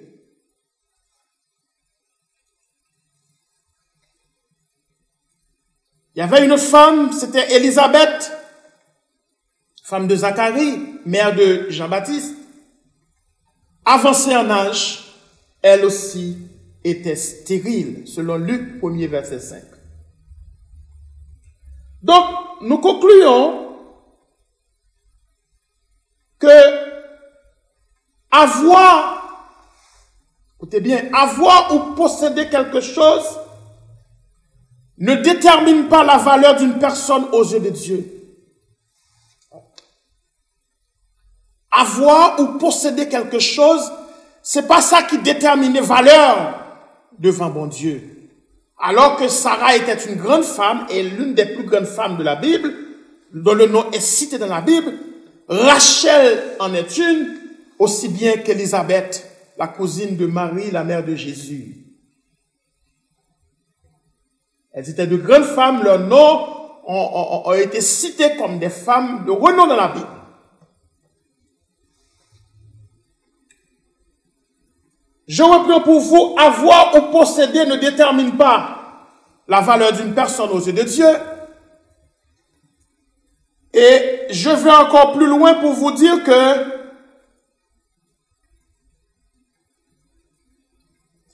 Il y avait une femme, c'était Élisabeth, femme de Zacharie, mère de Jean-Baptiste. Avancée en âge, elle aussi était stérile, selon Luc 1er, verset 5. Donc, nous concluons que écoutez bien, avoir ou posséder quelque chose ne détermine pas la valeur d'une personne aux yeux de Dieu. Avoir ou posséder quelque chose, c'est pas ça qui détermine les valeurs devant bon Dieu. Alors que Sarah était une grande femme et l'une des plus grandes femmes de la Bible, dont le nom est cité dans la Bible, Rachel en est une, aussi bien qu'Élisabeth, la cousine de Marie, la mère de Jésus. Elles étaient de grandes femmes, leurs noms ont été cités comme des femmes de renom dans la Bible. Je reprends pour vous, avoir ou posséder ne détermine pas la valeur d'une personne aux yeux de Dieu. Et je vais encore plus loin pour vous dire que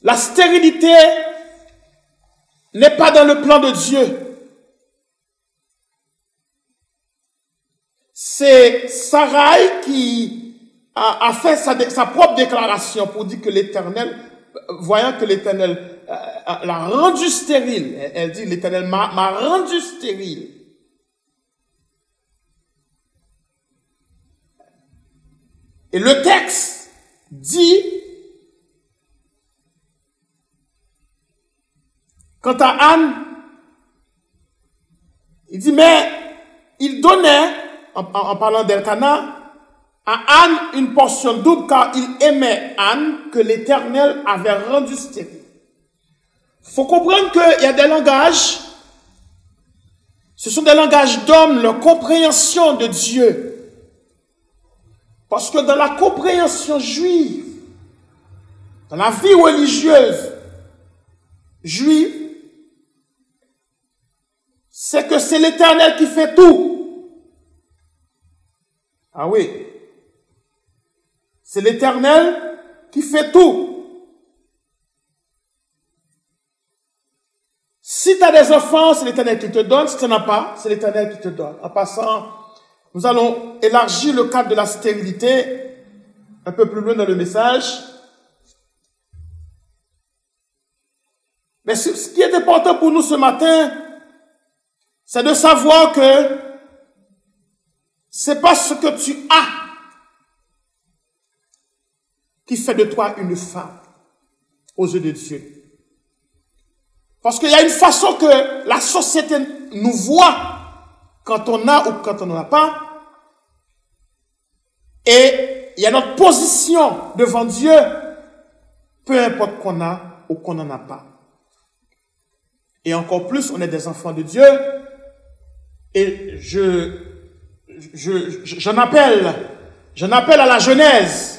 la stérilité n'est pas dans le plan de Dieu. C'est Sarai qui a fait sa propre déclaration pour dire que l'Éternel, voyant que l'Éternel l'a rendu stérile, elle dit l'Éternel m'a rendu stérile. Et le texte dit, quant à Anne, il dit, mais il donnait, en parlant d'Elkana, à Anne une portion double car il aimait Anne que l'Éternel avait rendu stérile. Il faut comprendre qu'il y a des langages, ce sont des langages d'hommes, leur compréhension de Dieu. Parce que dans la compréhension juive, dans la vie religieuse juive, c'est que c'est l'Éternel qui fait tout. Ah oui. C'est l'Éternel qui fait tout. Si tu as des enfants, c'est l'Éternel qui te donne. Si tu n'en as pas, c'est l'Éternel qui te donne. En passant, nous allons élargir le cadre de la stérilité un peu plus loin dans le message. Mais ce qui est important pour nous ce matin, c'est de savoir que c'est pas ce que tu as qui fait de toi une femme aux yeux de Dieu. Parce qu'il y a une façon que la société nous voit quand on a ou quand on n'en a pas. Et il y a notre position devant Dieu, peu importe qu'on a ou qu'on n'en a pas. Et encore plus, on est des enfants de Dieu. Et j'en appelle à la Genèse.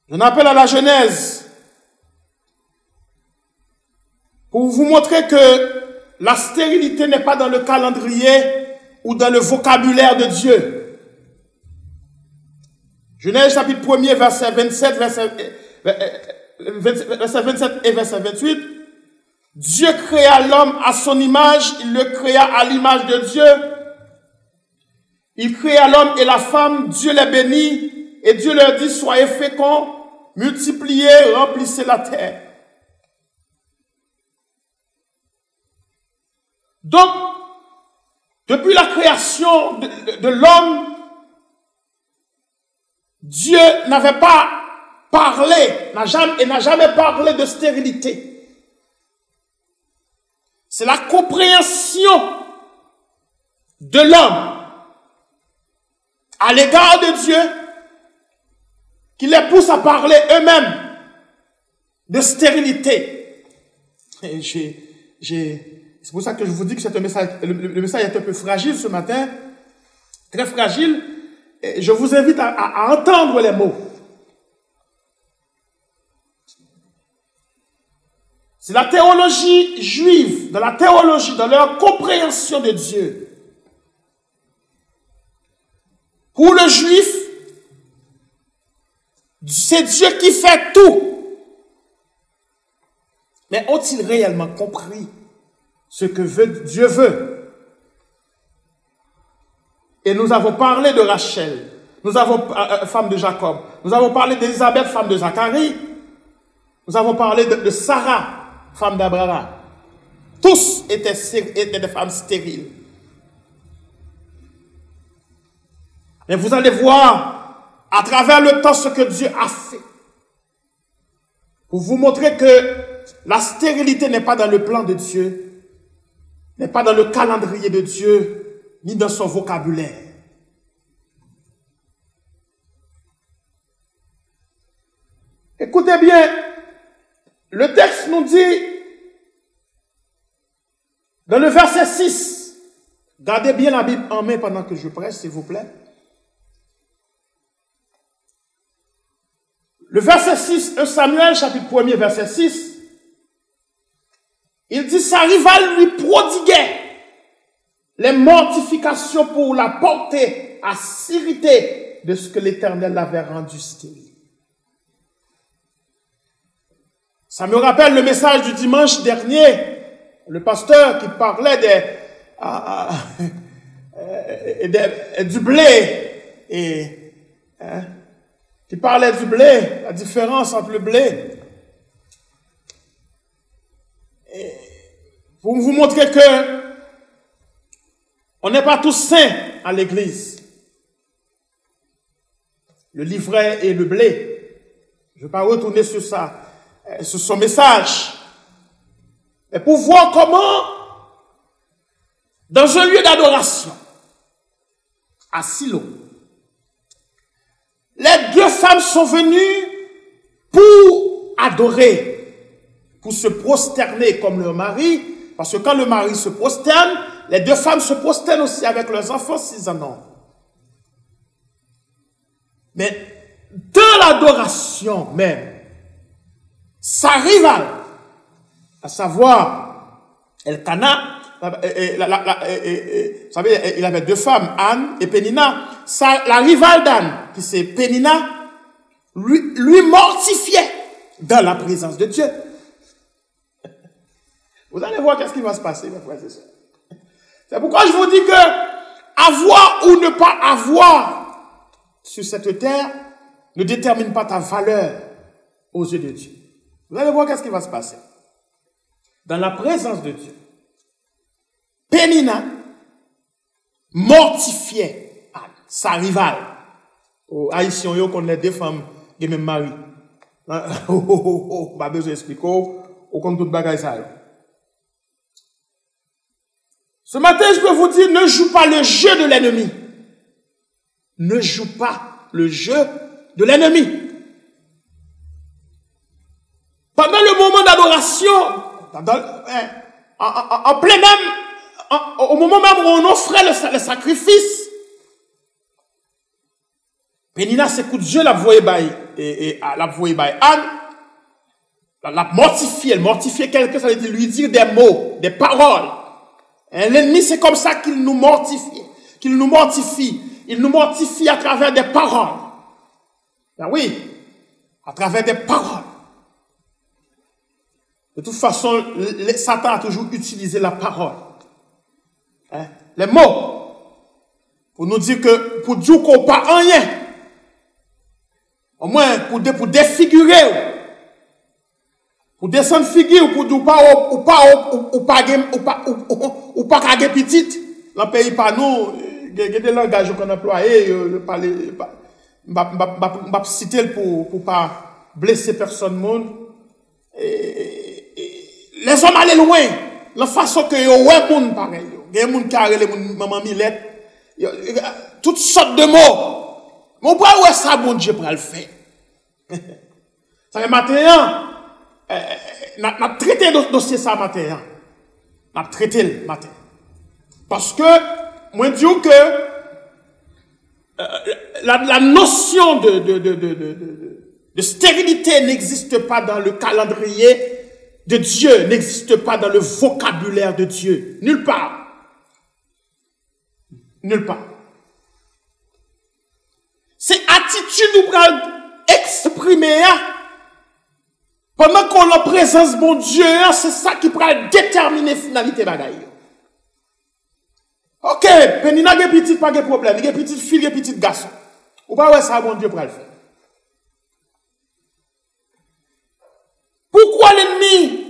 J'en appelle à la Genèse pour vous montrer que la stérilité n'est pas dans le calendrier ou dans le vocabulaire de Dieu. Genèse chapitre 1er, verset 27, verset 27 et verset 28, Dieu créa l'homme à son image, il le créa à l'image de Dieu. Il créa l'homme et la femme, Dieu les bénit, et Dieu leur dit, soyez féconds, multipliez, remplissez la terre. Donc, depuis la création de l'homme, Dieu n'avait pas parlé, n'a jamais parlé de stérilité. C'est la compréhension de l'homme à l'égard de Dieu qui les pousse à parler eux-mêmes de stérilité. Et c'est pour ça que je vous dis que c'est un message, le message est un peu fragile ce matin, très fragile. Et je vous invite à entendre les mots. C'est la théologie juive, dans la théologie, dans leur compréhension de Dieu. Pour le juif, c'est Dieu qui fait tout. Mais ont-ils réellement compris ce que Dieu veut? Et nous avons parlé de Rachel, nous avons femme de Jacob, nous avons parlé d'Élisabeth, femme de Zacharie, nous avons parlé de Sarah, femme d'Abraham. Tous étaient des femmes stériles. Mais vous allez voir à travers le temps ce que Dieu a fait. Pour vous montrer que la stérilité n'est pas dans le plan de Dieu, n'est pas dans le calendrier de Dieu, ni dans son vocabulaire. Écoutez bien, le texte nous dit, dans le verset 6, gardez bien la Bible en main pendant que je prêche, s'il vous plaît. Le verset 6, 1 Samuel, chapitre 1er, verset 6, il dit, sa rivale lui prodiguait les mortifications pour la porter à s'irriter de ce que l'Éternel l'avait rendu stérile. Ça me rappelle le message du dimanche dernier, le pasteur qui parlait du blé, qui parlait du blé, la différence entre le blé. Et pour vous montrer que on n'est pas tous saints à l'église. Le livret et le blé. Je ne vais pas retourner sur ça, sur son message. Mais pour voir comment, dans un lieu d'adoration, à Silo, les deux femmes sont venues pour adorer, pour se prosterner comme leur mari, parce que quand le mari se prosterne, les deux femmes se prosternent aussi avec leurs enfants s'ils en ont. Mais dans l'adoration même, sa rivale, à savoir Elkana, vous savez, il avait deux femmes, Anne et Pénina. La rivale d'Anne, qui c'est Pénina, lui mortifiait dans la présence de Dieu. Vous allez voir qu'est-ce qui va se passer, mes frères et sœurs. C'est pourquoi je vous dis que avoir ou ne pas avoir sur cette terre ne détermine pas ta valeur aux yeux de Dieu. Vous allez voir qu'est-ce qui va se passer. Dans la présence de Dieu, Pénina mortifiait Anne, sa rivale. Aux Haïtiens, on connaît deux femmes qui même mari. Pas besoin d'expliquer. On compte toute bagaille ça. Ce matin, je peux vous dire, ne joue pas le jeu de l'ennemi. Ne joue pas le jeu de l'ennemi. Pendant le moment d'adoration, en plein même, au moment même où on offrait le sacrifice, Pénina s'écoute Dieu, la voyait by Anne, la mortifier, elle mortifiait quelqu'un, ça veut dire lui dire des mots, des paroles. L'ennemi, c'est comme ça qu'il nous mortifie. Il nous mortifie à travers des paroles. Ben oui. à travers des paroles. De toute façon, Satan a toujours utilisé la parole. Hein? Les mots. Pour nous dire que, pour dire qu'on n'a pas rien. Au moins, pour défigurer. Pour descendre figure, pour dire ou pas qu'à petite. Dans le pays par nous, il y a des langages qu'on a employés, je vais citer pour pas blesser personne monde. Les hommes allaient loin, la façon que yo ouais moun pareil, il y a des gens qui ont les maman Milette, toutes sortes de mots. Mon pas ouais ça bon Dieu pour le faire. Ça fait matin, n'a traité le dossier ça matin. N'a traité le matin. Parce que moi dis que la notion de stérilité n'existe pas dans le calendrier de Dieu, n'existe pas dans le vocabulaire de Dieu. Nulle part. Nulle part. C'est attitude nous pral exprimer pendant qu'on a présence de bon Dieu, c'est ça qui pral déterminer finalité bagaille. Ok, Penina gen petit pas de problème, gen petite fille, gen petit garçon. Ou pas ouais ça bon Dieu pral faire. Pourquoi l'ennemi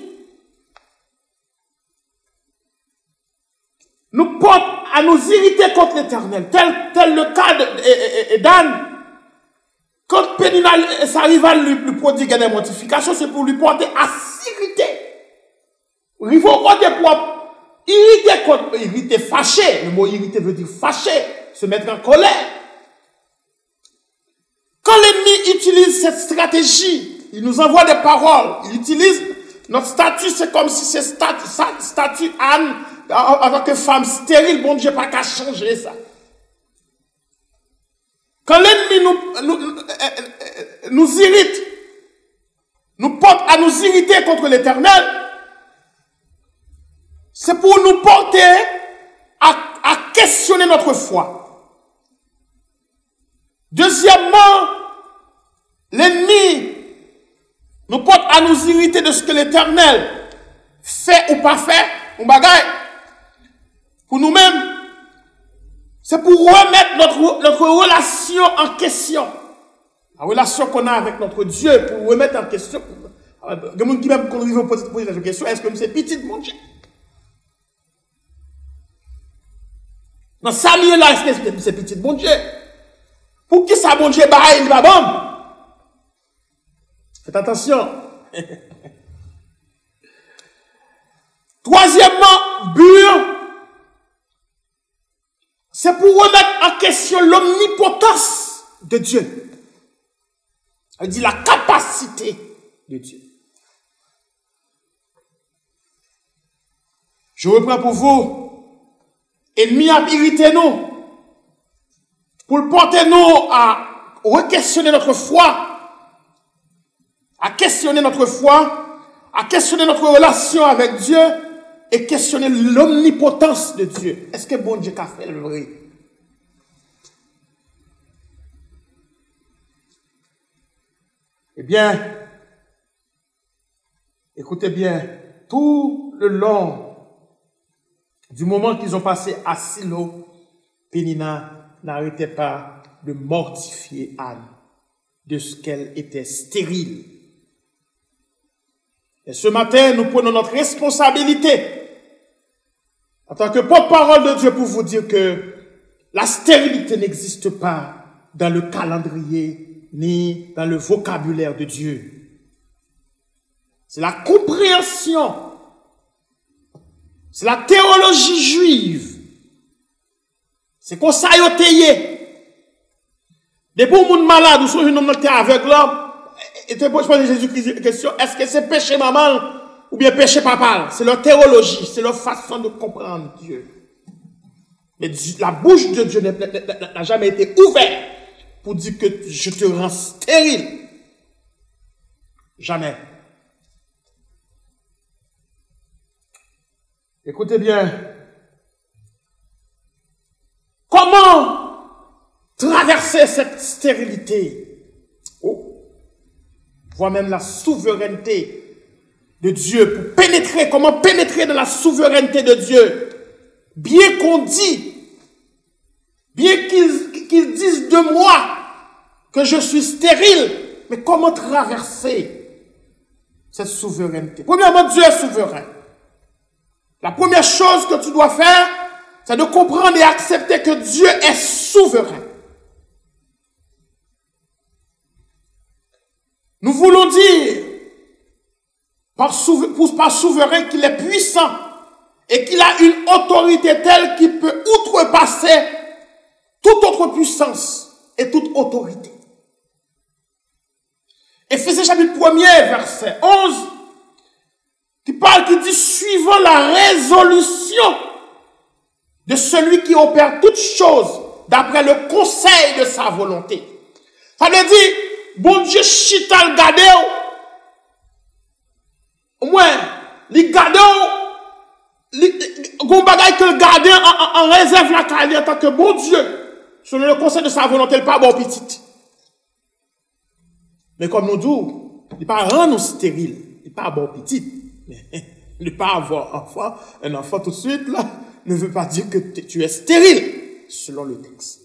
nous porte à nous irriter contre l'Éternel, tel le cas d'Anne? Quand Pénina s'arrive à lui prodiguer des mortifications, c'est pour lui porter à s'irriter. Il faut porter pour irriter, fâcher. Le mot irriter veut dire fâcher, se mettre en colère. Quand l'ennemi utilise cette stratégie, il nous envoie des paroles, il utilise notre statut, c'est comme si c'est statut Anne, en tant que femme stérile, bon Dieu, pas qu'à changer ça. Quand l'ennemi nous irrite, nous porte à nous irriter contre l'Éternel, c'est pour nous porter à questionner notre foi. Deuxièmement, l'ennemi nous porte à nous irriter de ce que l'Éternel fait ou pas fait, ou bagaille, pour nous-mêmes. C'est pour remettre notre relation en question. La relation qu'on a avec notre Dieu, pour remettre en question. Il y a des gens qui même quand ils vont poser la question, est-ce que c'est petit mon Dieu? Dans ça là, est-ce que c'est petit mon Dieu? Pour qui ça mon Dieu bah il va bon? Faites attention. Troisièmement, but, c'est pour remettre en question l'omnipotence de Dieu. Elle dit la capacité de Dieu. Je reprends pour vous. Ennemi a irrité nous. Pour le porter nous à re-questionner notre foi. À questionner notre foi. À questionner notre relation avec Dieu. Et questionner l'omnipotence de Dieu. Est-ce que bon Dieu a fait le vrai? Eh bien, écoutez bien, tout le long du moment qu'ils ont passé à Silo, Pénina n'arrêtait pas de mortifier Anne de ce qu'elle était stérile. Et ce matin, nous prenons notre responsabilité en tant que porte-parole de Dieu pour vous dire que la stérilité n'existe pas dans le calendrier ni dans le vocabulaire de Dieu. C'est la compréhension, c'est la théologie juive. C'est qu'on s'ayote. Des bons monde malades ou sont un homme qui est aveugle là, et te pose Jésus-Christ une question, est-ce que c'est péché maman ou bien péché papa? C'est leur théologie, c'est leur façon de comprendre Dieu. Mais la bouche de Dieu n'a jamais été ouverte pour dire que je te rends stérile. Jamais. Écoutez bien. Comment traverser cette stérilité? Oh. voire même la souveraineté de Dieu, pour pénétrer, comment pénétrer dans la souveraineté de Dieu. Bien qu'on dit, bien qu'ils disent de moi que je suis stérile, mais comment traverser cette souveraineté? Premièrement, Dieu est souverain. La première chose que tu dois faire, c'est de comprendre et accepter que Dieu est souverain. Nous voulons dire par souverain qu'il est puissant et qu'il a une autorité telle qu'il peut outrepasser toute autre puissance et toute autorité. Éphésiens chapitre 1er, verset 11, qui dit, suivant la résolution de celui qui opère toutes choses d'après le conseil de sa volonté. Ça veut dire, bon Dieu chita le gade, au moins, les gade, gon bagay que le gardien en réserve la carrière en tant que bon Dieu, selon le conseil de sa volonté, le pas bon petit. Mais comme nous disons, il n'est pas rend nous stérile, il n'est pas bon petit. Ne pas avoir enfant, un enfant tout de suite, là, ne veut pas dire que tu es stérile, selon le texte.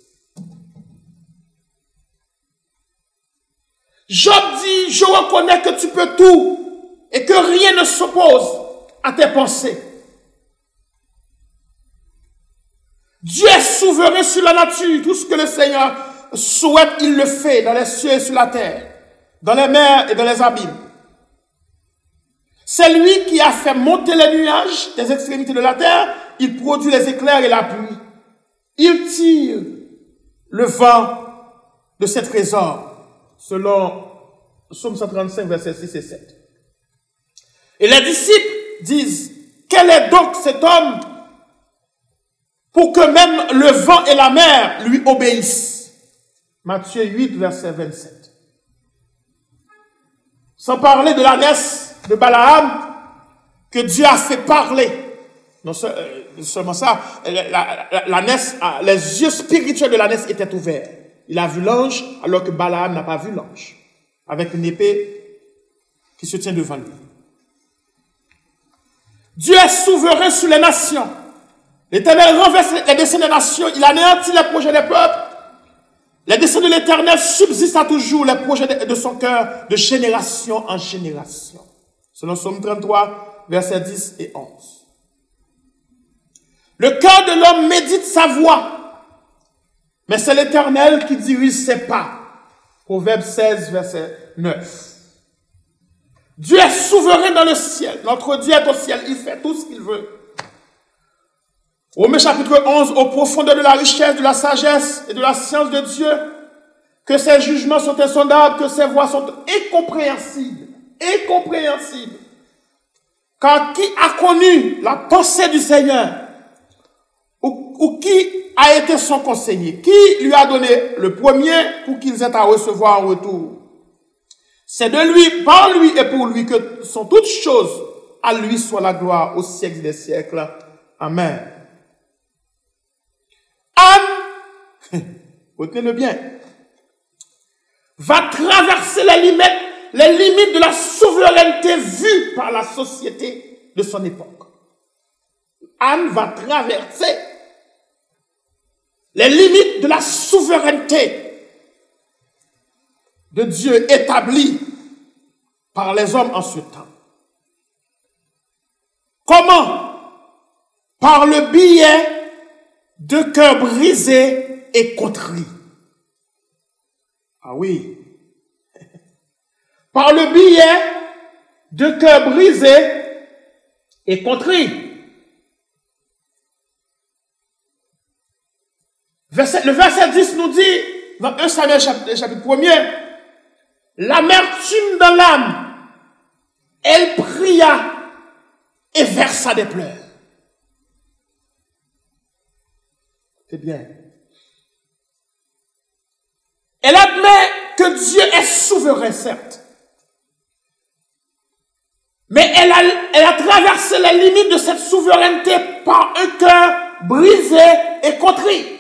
Job dit, je reconnais que tu peux tout et que rien ne s'oppose à tes pensées. Dieu est souverain sur la nature. Tout ce que le Seigneur souhaite, il le fait dans les cieux et sur la terre, dans les mers et dans les abîmes. C'est lui qui a fait monter les nuages des extrémités de la terre. Il produit les éclairs et la pluie. Il tire le vent de ses trésors, selon Psaume 135, versets 6 et 7. Et les disciples disent, quel est donc cet homme pour que même le vent et la mer lui obéissent? Matthieu 8, verset 27. Sans parler de l'ânesse de Balaam, que Dieu a fait parler. Non seulement ça, l'ânesse, les yeux spirituels de l'ânesse étaient ouverts. Il a vu l'ange, alors que Balaam n'a pas vu l'ange, avec une épée qui se tient devant lui. Dieu est souverain sur les nations. L'Éternel renverse les desseins des nations, il anéantit les projets des peuples. Les desseins de l'Éternel subsistent à toujours, les projets de son cœur, de génération en génération. Selon Psaume 33, versets 10 et 11. Le cœur de l'homme médite sa voie, mais c'est l'Éternel qui dirige ses pas. Proverbe 16, verset 9. Dieu est souverain dans le ciel. Notre Dieu est au ciel, il fait tout ce qu'il veut. Romains chapitre 11, au profondeur de la richesse, de la sagesse et de la science de Dieu, que ses jugements sont insondables, que ses voies sont incompréhensibles. Incompréhensibles. Car qui a connu la pensée du Seigneur? Ou qui a été son conseiller? Qui lui a donné le premier pour qu'ils aient à recevoir en retour? C'est de lui, par lui et pour lui que sont toutes choses. À lui soit la gloire au siècle des siècles. Amen. Anne, retenez-le bien, va traverser les limites de la souveraineté vue par la société de son époque. Anne va traverser les limites de la souveraineté de Dieu établie par les hommes en ce temps. Comment? Par le biais de cœurs brisés et contris. Ah oui. Par le biais de cœurs brisés et contris. Le verset 10 nous dit, dans 1 Samuel chapitre 1er, l'amertume dans l'âme, elle pria et versa des pleurs. C'est bien. Elle admet que Dieu est souverain, certes. Mais elle a traversé les limites de cette souveraineté par un cœur brisé et contrit.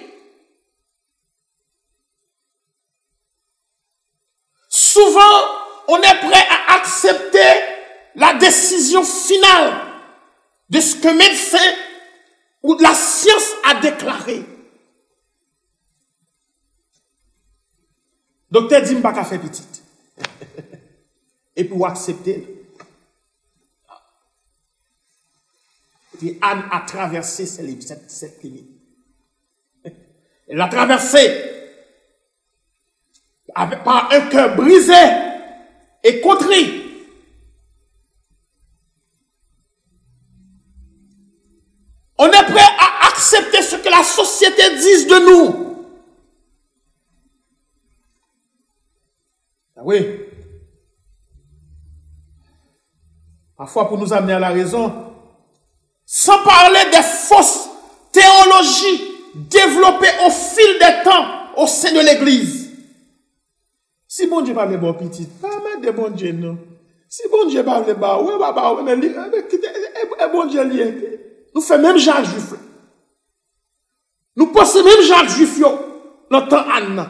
Souvent, on est prêt à accepter la décision finale de ce que médecin ou la science a déclaré. Docteur dit pas qu'à faire petite. Et pour accepter. Et puis Anne a traversé cette limite. Elle l'a traversée par un cœur brisé et contrit. On est prêt à accepter ce que la société dise de nous. Ah oui. Parfois pour nous amener à la raison, sans parler des fausses théologies développées au fil des temps au sein de l'Église. Si bon Dieu parle bon petit, pas mal de bon Dieu non. Si bon Dieu parle bas, ouais, mais bon Dieu lié. Nous faisons même Jacques Juif. Nous pensons même Jacques Juif dans le temps Anne.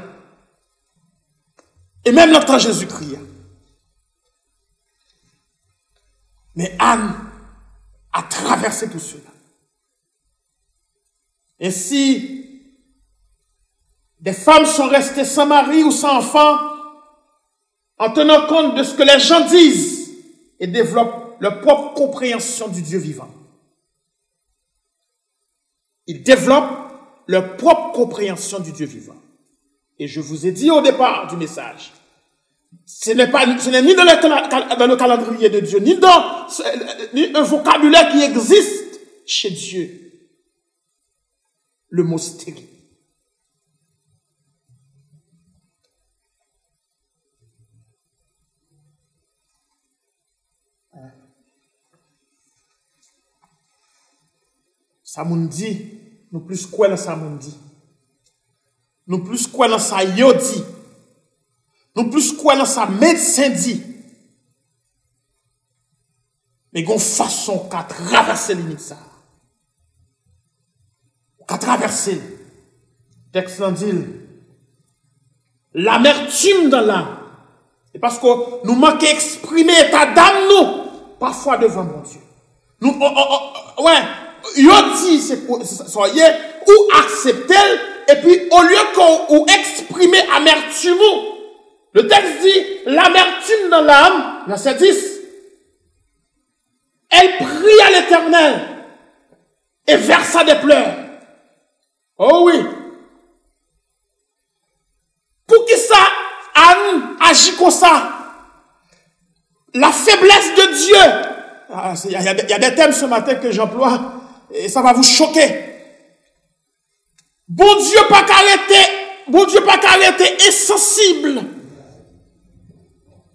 Et même dans le temps Jésus-Christ. Mais Anne a traversé tout cela. Ainsi, des femmes sont restées sans mari ou sans enfant en tenant compte de ce que les gens disent et développent leur propre compréhension du Dieu vivant. Ils développent leur propre compréhension du Dieu vivant. Et je vous ai dit au départ du message, ce n'est ni dans le calendrier de Dieu, ni un vocabulaire qui existe chez Dieu. Le mot stérile. Ça m'en dit, nous plus quoi dans ça m'en dit. Nous plus quoi dans ça yo dit. Nous plus quoi dans ça médecin dit. Mais gon façon qu'à traverser limite ça. Qu'à traverser. Texte dit l'amertume dans l'âme. C'est parce que nous manquons d'exprimer état d'âme nous parfois devant mon Dieu. Nous ouais, yo dit soyez ou accepter et puis au lieu qu'on exprimer amertume, le texte dit l'amertume dans l'âme, verset 10. Elle prie à l'Éternel et versa des pleurs. Oh oui. Pour qui ça Anne agit comme ça? La faiblesse de Dieu. Il y a des thèmes ce matin que j'emploie et ça va vous choquer. Bon Dieu pas qu'arrêter insensible.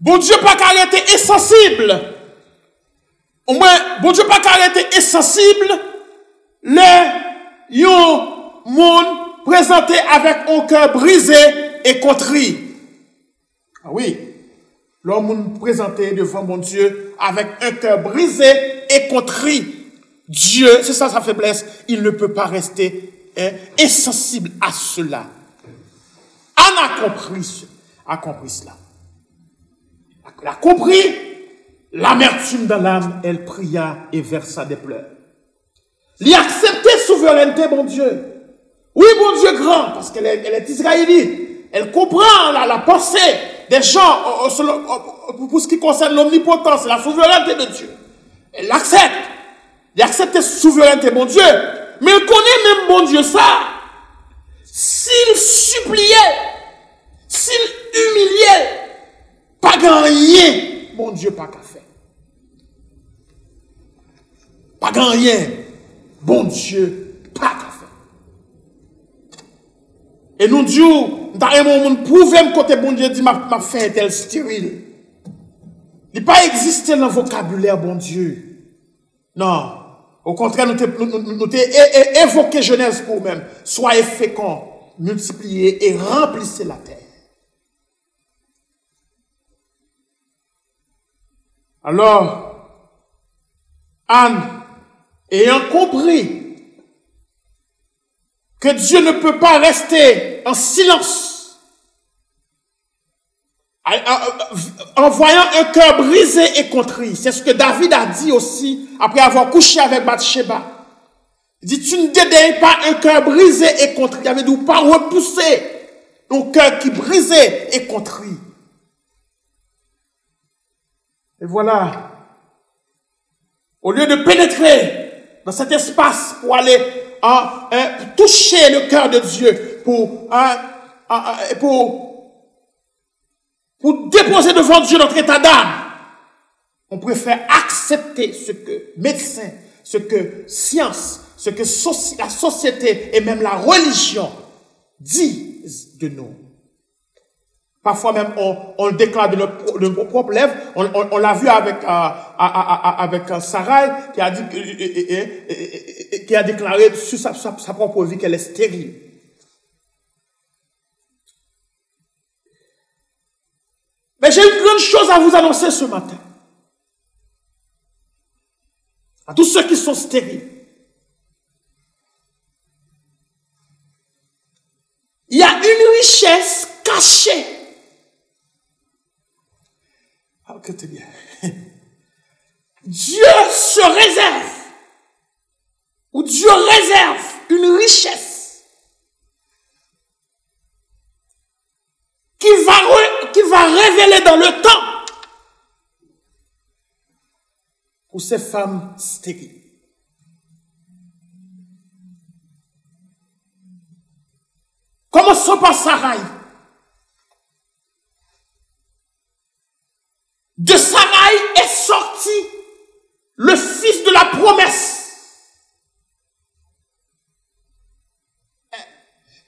Bon Dieu pas qu'arrêter insensible. Au moins, bon Dieu pas qu'arrêter insensible. Le monde présenté avec un cœur brisé et contrit. Ah oui. L'homme présenté devant mon Dieu avec un cœur brisé et contrit. Dieu, c'est ça sa faiblesse, il ne peut pas rester insensible à cela. Anne a compris cela. Elle a compris l'amertume dans l'âme, elle pria et versa des pleurs. Elle a accepté souveraineté, bon Dieu. Oui, bon Dieu grand, parce qu'elle est israélite. Elle comprend la pensée des gens pour ce qui concerne l'omnipotence, la souveraineté de Dieu. Elle l'accepte. Elle accepte souveraineté, bon Dieu. Mais elle connaît même, bon Dieu, ça. S'il suppliait, s'il humiliait, pas grand rien, bon Dieu, pas qu'à faire. Pas grand rien, bon Dieu, pas qu'à faire. Et nous disons, nous avons prouvé que côté bon Dieu dit, m'a fait un tel stérile. Il n'a pas existé dans le vocabulaire, bon Dieu. Non. Au contraire, nous t'avons évoqué Genèse pour nous-mêmes. Soyez féconds, multipliez et remplissez la terre. Alors, Anne, ayant compris que Dieu ne peut pas rester en silence, En voyant un cœur brisé et contrit. C'est ce que David a dit aussi après avoir couché avec Bathsheba. Il dit, tu ne dédaignes pas un cœur brisé et contrit. Il avait dit, pas repousser un cœur qui brisé et contrit. Et voilà. Au lieu de pénétrer dans cet espace pour aller toucher le cœur de Dieu, pour déposer devant Dieu notre état d'âme, on préfère accepter ce que médecins, ce que science, ce que la société et même la religion disent de nous. Parfois même, on le déclare de nos propres lèvres. On l'a vu avec Sarai, qui a déclaré sur sa propre vie qu'elle est stérile. Mais j'ai une grande chose à vous annoncer ce matin. À tous ceux qui sont stériles. Il y a une richesse cachée. Ah, que c'est bien. Dieu se réserve, ou Dieu réserve une richesse qui va révéler dans le temps pour ces femmes stériles. Commençons par Sarai. De Sarai est sorti le fils de la promesse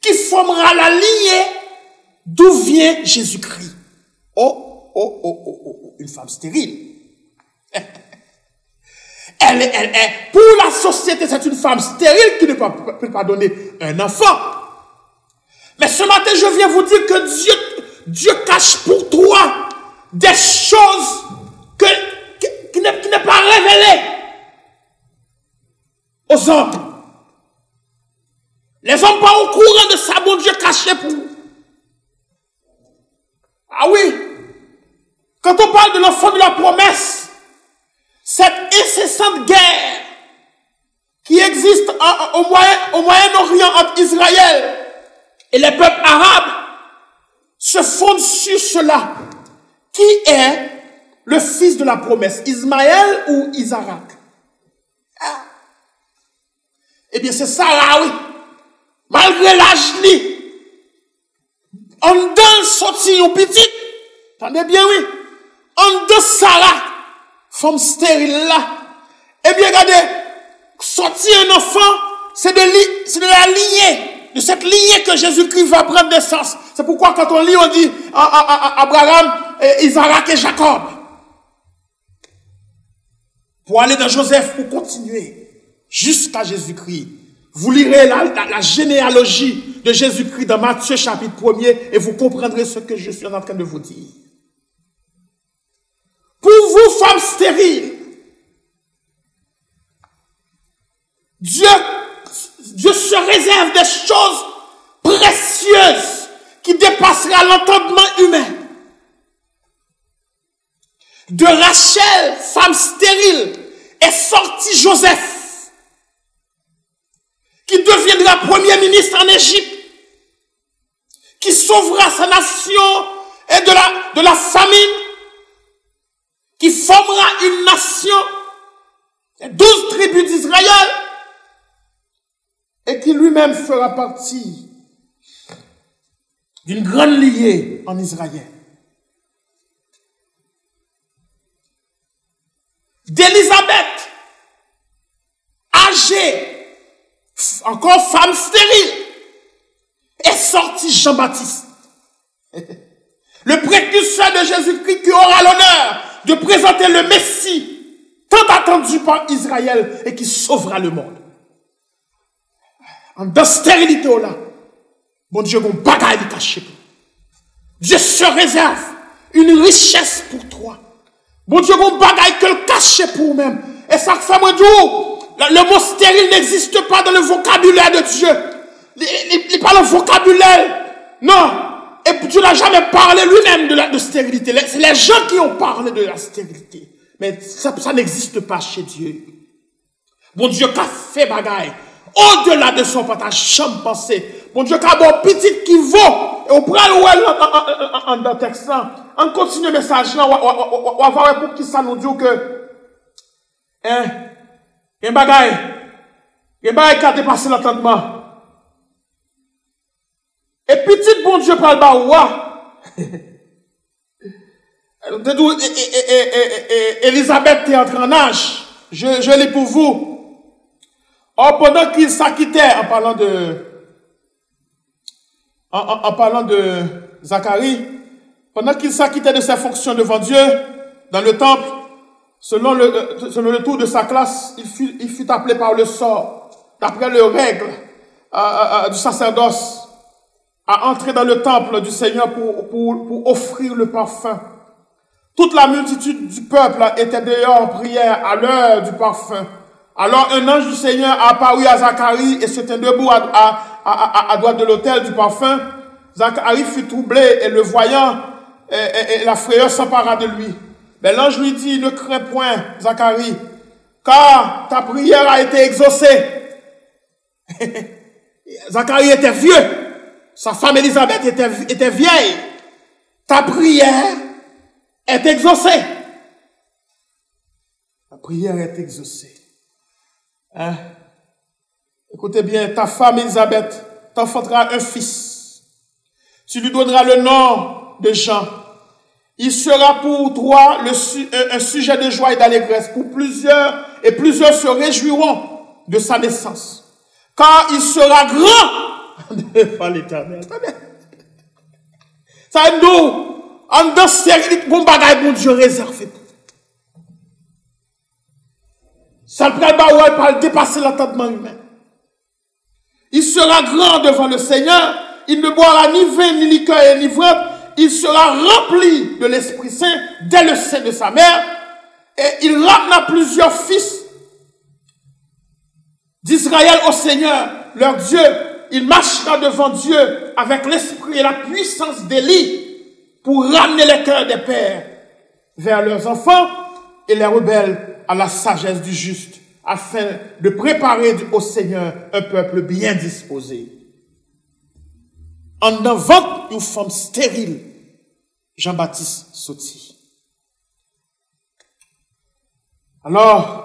qui formera la lignée d'où vient Jésus-Christ. Une femme stérile. Pour la société, c'est une femme stérile qui ne peut pas donner un enfant. Mais ce matin, je viens vous dire que Dieu cache pour toi des choses qui n'est pas révélées aux hommes. Les hommes pas au courant de ça, bon Dieu caché pour nous. Ah oui, quand on parle de l'enfant de la promesse, cette incessante guerre qui existe au Moyen-Orient entre Israël et les peuples arabes se fonde sur cela. Qui est le fils de la promesse, Ismaël ou Isaac? Eh bien, c'est Sarah, oui. Malgré l'âge, en dedans, sorti au petit. Attendez bien, oui. En dedans, Sarah, femme stérile là. Eh bien, regardez, sorti un enfant, c'est de la lignée. De cette lignée que Jésus-Christ va prendre naissance. C'est pourquoi quand on lit, on dit Abraham, Isaac et Jacob. Pour aller dans Joseph, pour continuer jusqu'à Jésus-Christ. Vous lirez la généalogie de Jésus-Christ dans Matthieu chapitre 1er et vous comprendrez ce que je suis en train de vous dire. Pour vous, femmes stériles, Dieu se réserve des choses précieuses qui dépassera l'entendement humain. De Rachel, femme stérile, est sorti Joseph, qui deviendra premier ministre en Égypte, qui sauvera sa nation et de la famine, qui formera une nation, les 12 tribus d'Israël, et qui lui-même fera partie d'une grande lignée en Israël. D'Élisabeth, âgée, encore femme stérile, est sorti Jean-Baptiste, le précurseur de Jésus-Christ qui aura l'honneur de présenter le Messie tant attendu par Israël et qui sauvera le monde. En stérilité là, bon Dieu, mon bagaille est caché. Dieu se réserve une richesse pour toi. Bon Dieu, mon bagaille que le caché pour même. Et ça fait moi dire, le mot stérile n'existe pas dans le vocabulaire de Dieu. Il n'est pas le vocabulaire. Non. Et Dieu n'a jamais parlé lui-même de stérilité. C'est les gens qui ont parlé de la stérilité. Mais ça n'existe pas chez Dieu. Bon Dieu qui a fait bagaille. Au-delà de son partage, jamais pensé. Bon Dieu qui a bon petit qui vaut. Et on prend le dans le texte là. On continue le message là. On va voir pour qui ça nous dit que. Il y a bagaille qui a dépassé l'entendement. Et petit bon Dieu parle bas ouah. Elisabeth est entrée en âge. Je lis pour vous. Or, pendant qu'il s'acquittait en parlant de Zacharie, pendant qu'il s'acquittait de ses fonctions devant Dieu dans le temple, selon le tour de sa classe, il fut appelé par le sort, d'après les règles du sacerdoce, à entrer dans le temple du Seigneur pour offrir le parfum. Toute la multitude du peuple était dehors en prière à l'heure du parfum. Alors un ange du Seigneur a apparu à Zacharie et se tint debout à droite de l'autel du parfum. Zacharie fut troublé et le voyant, et la frayeur s'empara de lui. Mais l'ange lui dit, ne crains point, Zacharie, car ta prière a été exaucée. Zacharie était vieux. Sa femme Elisabeth était vieille. Ta prière est exaucée. Ta prière est exaucée. Hein? Écoutez bien, ta femme Elisabeth t'enfantera un fils. Tu lui donneras le nom de Jean. Il sera pour toi un sujet de joie et d'allégresse pour plusieurs, et plusieurs se réjouiront de sa naissance. Car il sera grand devant l'Éternel. Ça nous, en dans stérilité, bon bagay, bon Dieu réservé. Ça le prend par dépasser l'entendement humain. Il sera grand devant le Seigneur. Il ne boira ni vin, ni liqueur et ni ivrogne. Il sera rempli de l'Esprit Saint dès le sein de sa mère. Et il ramena plusieurs fils d'Israël au Seigneur, leur Dieu. Il marchera devant Dieu avec l'esprit et la puissance d'Élie pour ramener les cœurs des pères vers leurs enfants et les rebelles à la sagesse du juste, afin de préparer au Seigneur un peuple bien disposé. En invente une femme stérile, Jean-Baptiste Sauty. Alors,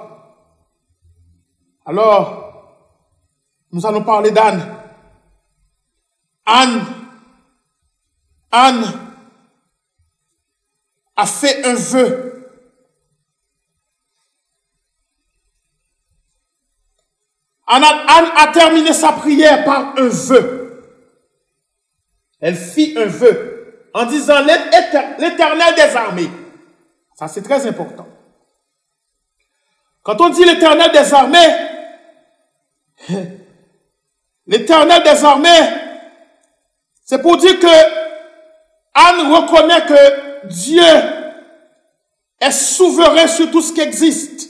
nous allons parler d'Anne. Anne a fait un vœu. Anne a terminé sa prière par un vœu. Elle fit un vœu en disant l'Éternel des armées. Ça, c'est très important. Quand on dit l'Éternel des armées, l'Éternel des armées, c'est pour dire que Anne reconnaît que Dieu est souverain sur tout ce qui existe.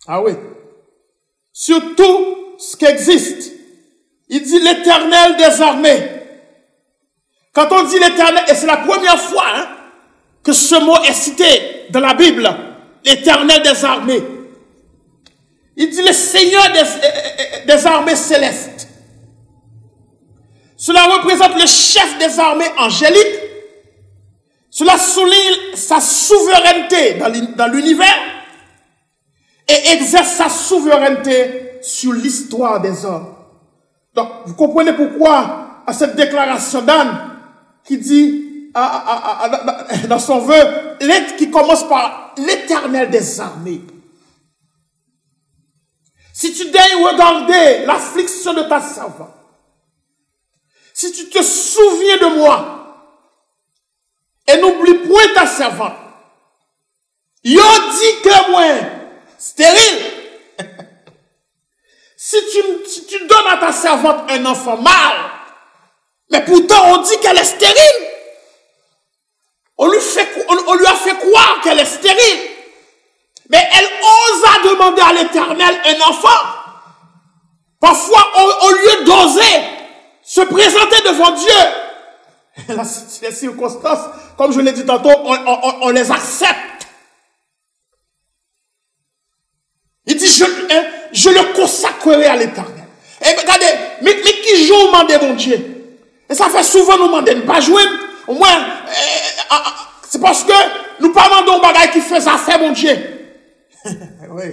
Ah oui. Sur tout ce qui existe. Il dit l'Éternel des armées. Quand on dit l'Éternel, et c'est la première fois que ce mot est cité dans la Bible, l'Éternel des armées. Il dit le Seigneur des armées célestes. Cela représente le chef des armées angéliques. Cela souligne sa souveraineté dans l'univers et exerce sa souveraineté sur l'histoire des hommes. Donc, vous comprenez pourquoi à cette déclaration d'Anne qui dit dans son vœu, qui commence par l'Éternel des armées. Si tu daignes regarder l'affliction de ta servante, si tu te souviens de moi, et n'oublie point ta servante, yo dit que moi, stérile. Si tu donnes à ta servante un enfant mâle, mais pourtant on dit qu'elle est stérile, on lui a fait croire qu'elle est stérile, mais elle osa demander à l'Éternel un enfant. Parfois, au lieu d'oser, se présenter devant Dieu. Les circonstances, comme je l'ai dit tantôt, on les accepte. Il dit, je le consacrerai à l'Éternel. Et regardez, mais qui joue demander mon Dieu? Et ça fait souvent nous demander de ne pas jouer. Au moins, c'est parce que nous pas demandons bagaille qui fait ça, c'est mon Dieu. Oui.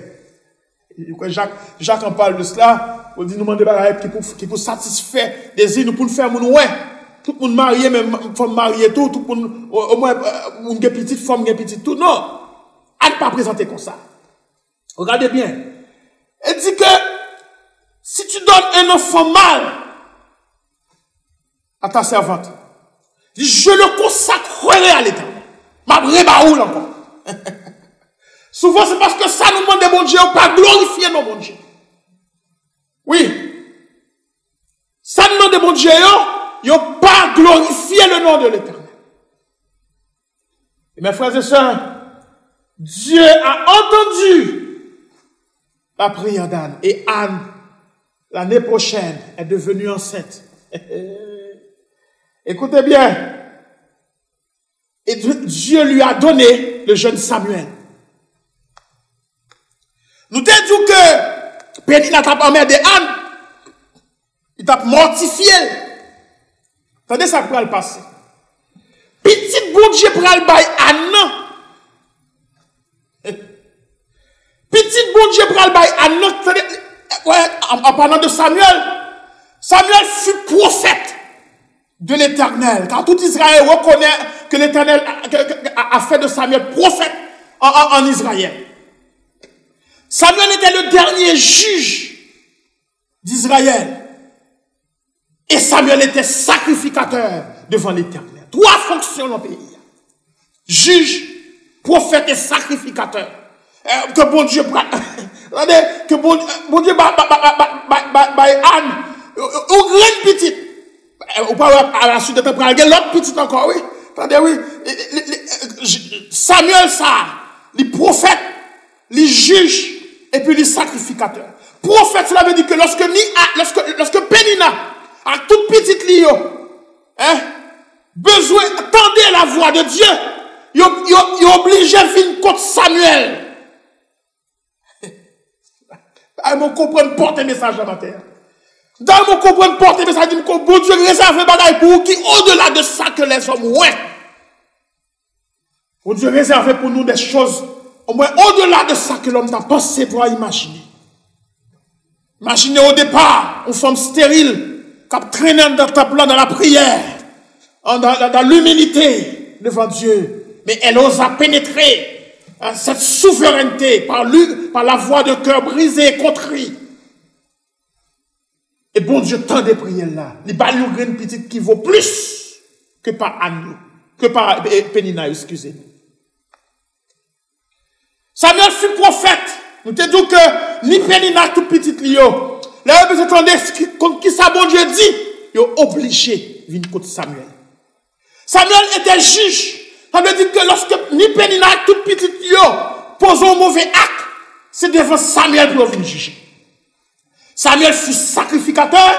Jacques en parle de cela. On dit nous demander bagaille qui pour satisfaire des îles, nous pour faire mon ouais. Tout le monde marié, même femme mariée, tout le monde, au moins, une petite femme, une petite tout. Non. À ne pas présenter comme ça. Regardez bien. Elle dit que si tu donnes un enfant mâle à ta servante, je le consacrerai à l'Éternel. Ma rébaoule encore. Souvent, c'est parce que ça nous demande de bon Dieu, pas glorifier nos bon Dieu. Oui. Ça nous demande de bon Dieu, yo pas glorifier le nom de l'Éternel. Et mes frères et sœurs, Dieu a entendu la prière d'Anne. Et Anne, l'année prochaine, est devenue enceinte. Écoutez bien. Et Dieu lui a donné le jeune Samuel. Nous t'ai dit que Pénina t'a emmerdé Anne. Il t'a mortifié. Attendez ça pour le passer. Petit bon Dieu pour le bail Anne. Petit bon Dieu pour le bail Anne. En parlant de Samuel. Samuel fut prophète de l'Éternel. Car tout Israël reconnaît que l'Éternel a fait de Samuel prophète en Israël. Samuel était le dernier juge d'Israël. Et Samuel était sacrificateur devant l'Éternel. Trois fonctions dans le pays. Juge, prophète et sacrificateur. Que bon Dieu, que bon Dieu, Anne, ou grande petite. Ou pas à la suite de temps, l'autre petite encore, oui. Attendez, oui. Samuel, ça, les prophètes, les juges, et puis les sacrificateurs. Prophète, cela veut dire que lorsque Pénina, à toute petite lio, besoin, tendez la voix de Dieu, il est obligé de venir contre Samuel. Mon comprendre porter message dans la terre. Dans mon comprendre porter message, dit que bon Dieu réserve un bagage pour vous qui au-delà de ça que les hommes ouais. Bon Dieu réserve pour nous des choses au moins au-delà de ça que l'homme n'a pensé pour imaginer. Imaginez au départ une femme stérile qui traînait dans le temple, dans la prière, dans l'humilité devant Dieu. Mais elle osa pénétrer cette souveraineté par la voix de cœur brisé et contrit. Et bon Dieu, tant de prières là. Il va nous une petite qui vaut plus que par Anne, que par Pénina, excusez-moi. Samuel fut prophète. Nous te disons que ni Pénina, toute petite lio. Là, vous attendez, contre qui ça, bon Dieu dit, il est obligé de venir contre Samuel. Samuel était juge. Ça veut dire que lorsque ni Pénina, toute petite lio, pose un mauvais acte, c'est devant Samuel pour venir juger. Samuel fut sacrificateur.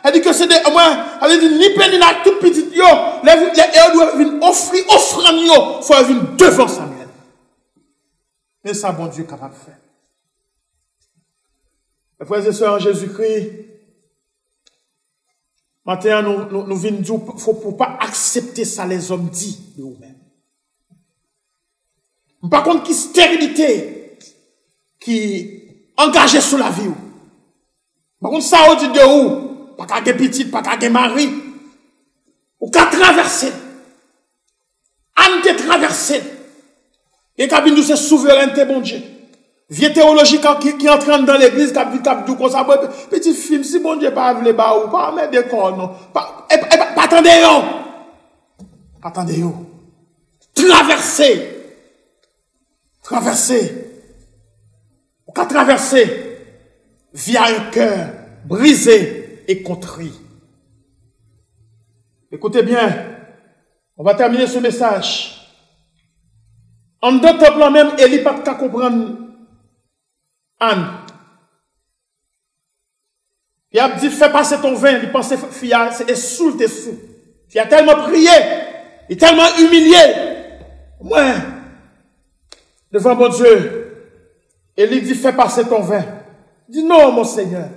Elle dit que c'est des, moi, elle dit ni Pénina, toute petite lio, les héros doivent venir offrir offrande yo, faut venir devant Samuel. Mais ça, bon Dieu, capable de faire. Mes frères et sœurs en Jésus-Christ, maintenant, nous venons dire, il ne faut pas accepter ça, les hommes disent de vous-même. Par contre, qui stérilité, qui engagé sur la vie. Par contre, ça, on dit de où? Pas qu'à des petites, pas qu'à des maris. Ou qu'à traverser. Anne te traverser. Et kabine de cette souveraineté, bon Dieu. Vieux théologique qui entraîne dans l'église, qui dit comme ça, petit film, si bon Dieu pas voulu ba ou pas mettre des corps, non. Pas attendez yo. Attendez yo. Traverser. Ou qu'à traverser via un cœur brisé et contrit. Écoutez bien, on va terminer ce message. En deux temps même, Élie n'a pas comprendre Anne. Il a dit, fais passer ton vin. Il pensait, fia, c'est sous, t'es sous. Il a tellement prié, il est tellement humilié. Ouais. Devant mon Dieu. Et il dit, fais passer ton vin. Il dit, non, mon Seigneur.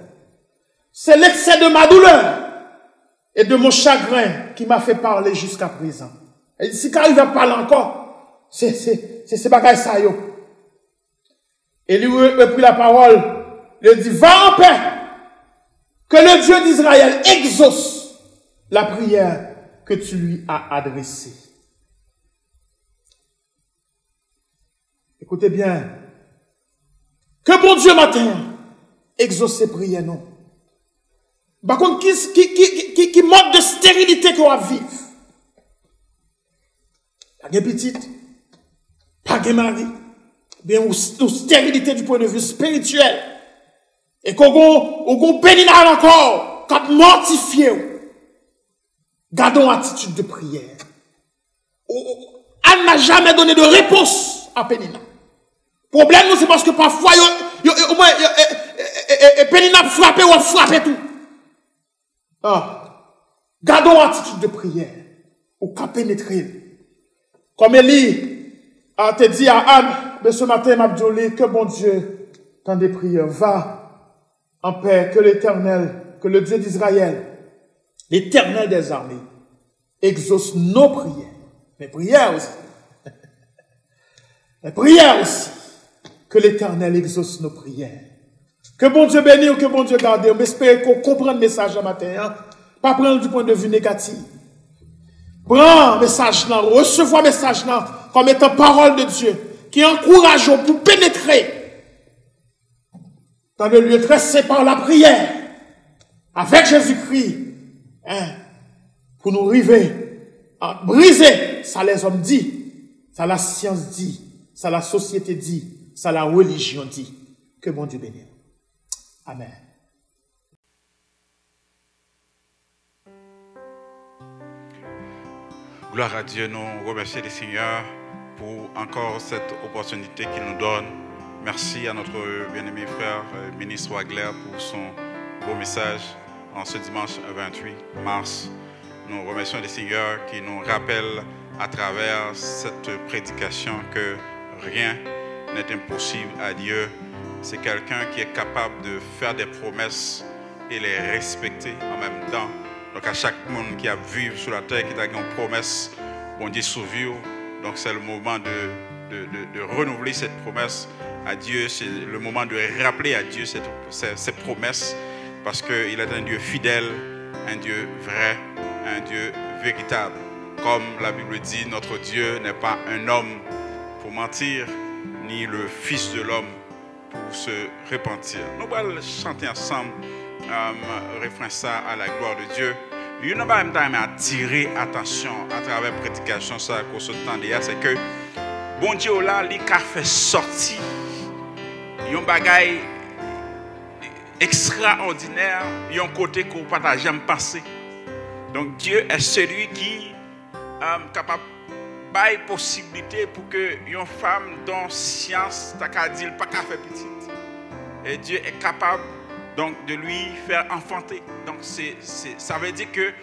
C'est l'excès de ma douleur et de mon chagrin qui m'a fait parler jusqu'à présent. Et il dit, si quand il va parler encore, c'est ce bagage ça yo. Et lui a pris la parole. Il dit, va en paix. Que le Dieu d'Israël exauce la prière que tu lui as adressée. Écoutez bien. Que bon Dieu matin exauce ses prières, non. Par contre, qui mode de stérilité qu'on va vivre. Pas de petite, pas de mari, bien ou stérilité du point de vue spirituel. Et qu'on péninale encore, qu'on mortifié. Gardons attitude de prière. Elle n'a jamais donné de réponse à Pénina. Problème, c'est parce que parfois, Pénina frappé ou frappé tout. Ah. Gardons attitude de prière. Ou qu'à pénétrer. Comme Élie a te dit à Anne, mais ce matin, Mabdjoli, que bon Dieu, tant des prières, va en paix, que l'Éternel, que le Dieu d'Israël, l'Éternel des armées, exauce nos prières. Mes prières aussi. Mes prières aussi. Que l'Éternel exauce nos prières. Que bon Dieu bénisse ou que bon Dieu garde. On espère qu'on comprenne le message ce matin. Hein? Pas prendre du point de vue négatif. Prends le message là, recevoir le message là comme étant parole de Dieu qui encourage pour pénétrer dans le lieu tressé par la prière avec Jésus-Christ. Hein? Pour nous arriver à briser, ça les hommes disent, ça la science dit, ça la société dit, ça la religion dit. Que bon Dieu bénisse. Amen. Gloire à Dieu, nous remercions le Seigneur pour encore cette opportunité qu'il nous donne. Merci à notre bien-aimé frère, ministre Wagler, pour son beau message en ce dimanche 28 mars. Nous remercions le Seigneur qui nous rappelle à travers cette prédication que rien n'est impossible à Dieu. C'est quelqu'un qui est capable de faire des promesses et les respecter en même temps. Donc à chaque monde qui a vécu sur la terre, qui a une promesse, bon Dieu sauvé. Donc c'est le moment de renouveler cette promesse à Dieu. C'est le moment de rappeler à Dieu cette promesse. Parce qu'il est un Dieu fidèle, un Dieu vrai, un Dieu véritable. Comme la Bible dit, notre Dieu n'est pas un homme pour mentir, ni le Fils de l'homme pour se repentir. Nous allons chanter ensemble refrain ça à la gloire de Dieu. Nous allons attirer attention à travers la prédication ça qu'on se tend déjà, c'est que bon Dieu là, il a fait sortir un bagage extraordinaire, un côté qu'on ne peut jamais penser. Donc Dieu est celui qui est capable de possibilité pour que une femme dont science t'a dit pas qu'à faire petite. Et Dieu est capable donc de lui faire enfanter. Donc ça veut dire que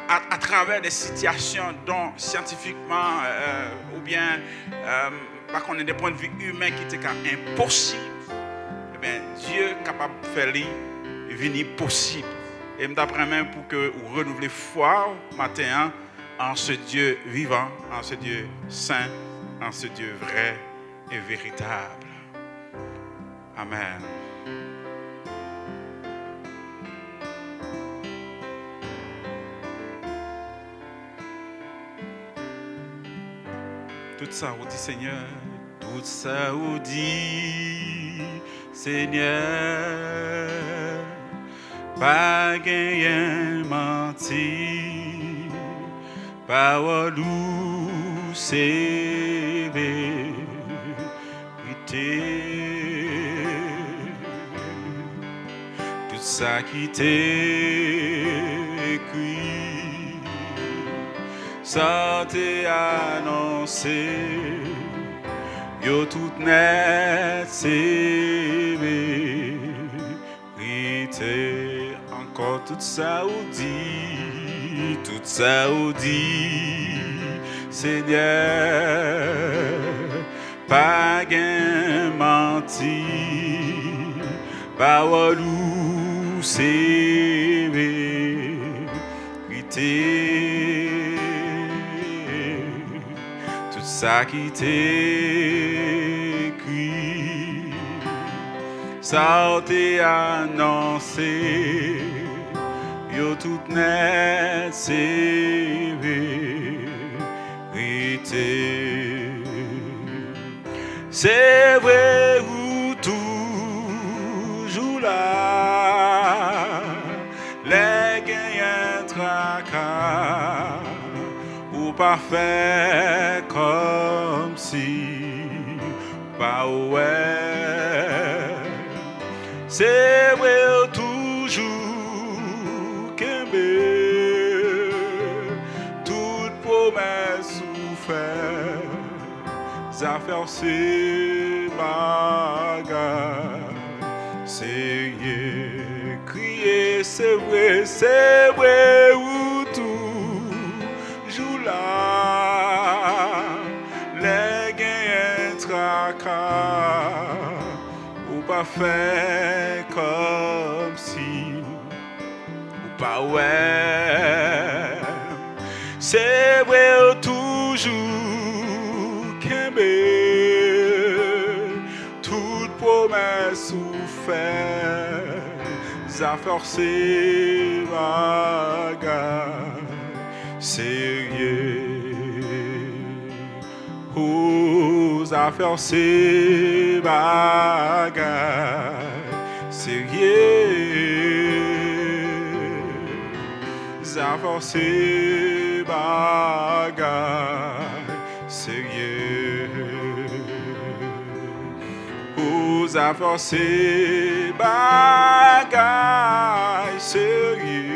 à travers des situations dont scientifiquement ou bien par contre des points de vue humains qui étaient impossibles, eh bien Dieu est capable de faire venir possible. Et d'après même pour que vous renouvelez foi matin en ce Dieu vivant, en ce Dieu saint, en ce Dieu vrai et véritable. Amen. Tout ça vous dit Seigneur, tout ça vous dit Seigneur, pas gagner menti, parole douce et vérité, tout ça qui t'est écrit, ça t'est annoncé, yo tout net c'est vérité. tout ça ou dit, Seigneur, pas gain menti, parole ou c'est vérité, tout ça qui t'écrit, ça t'est annoncé. Yo tout net c'est vérité. C'est vrai ou toujours là. Les gagnants tracas ou pas fait comme si pas ouais. C'est vrai ou toujours toute promesse ou fait, ça fait c'est bagarre, c'est crier, c'est vrai ou toujours là, les gains tracas ou pas fait comme si. Pas ouais, c'est vrai toujours qu'un toute promesse ou fait, ça forcé bagarre, sérieux, oh, ça forcé bagarre, sérieux. Ça forcé bagaille sérieux. Oh, ça forcé bagaille sérieux.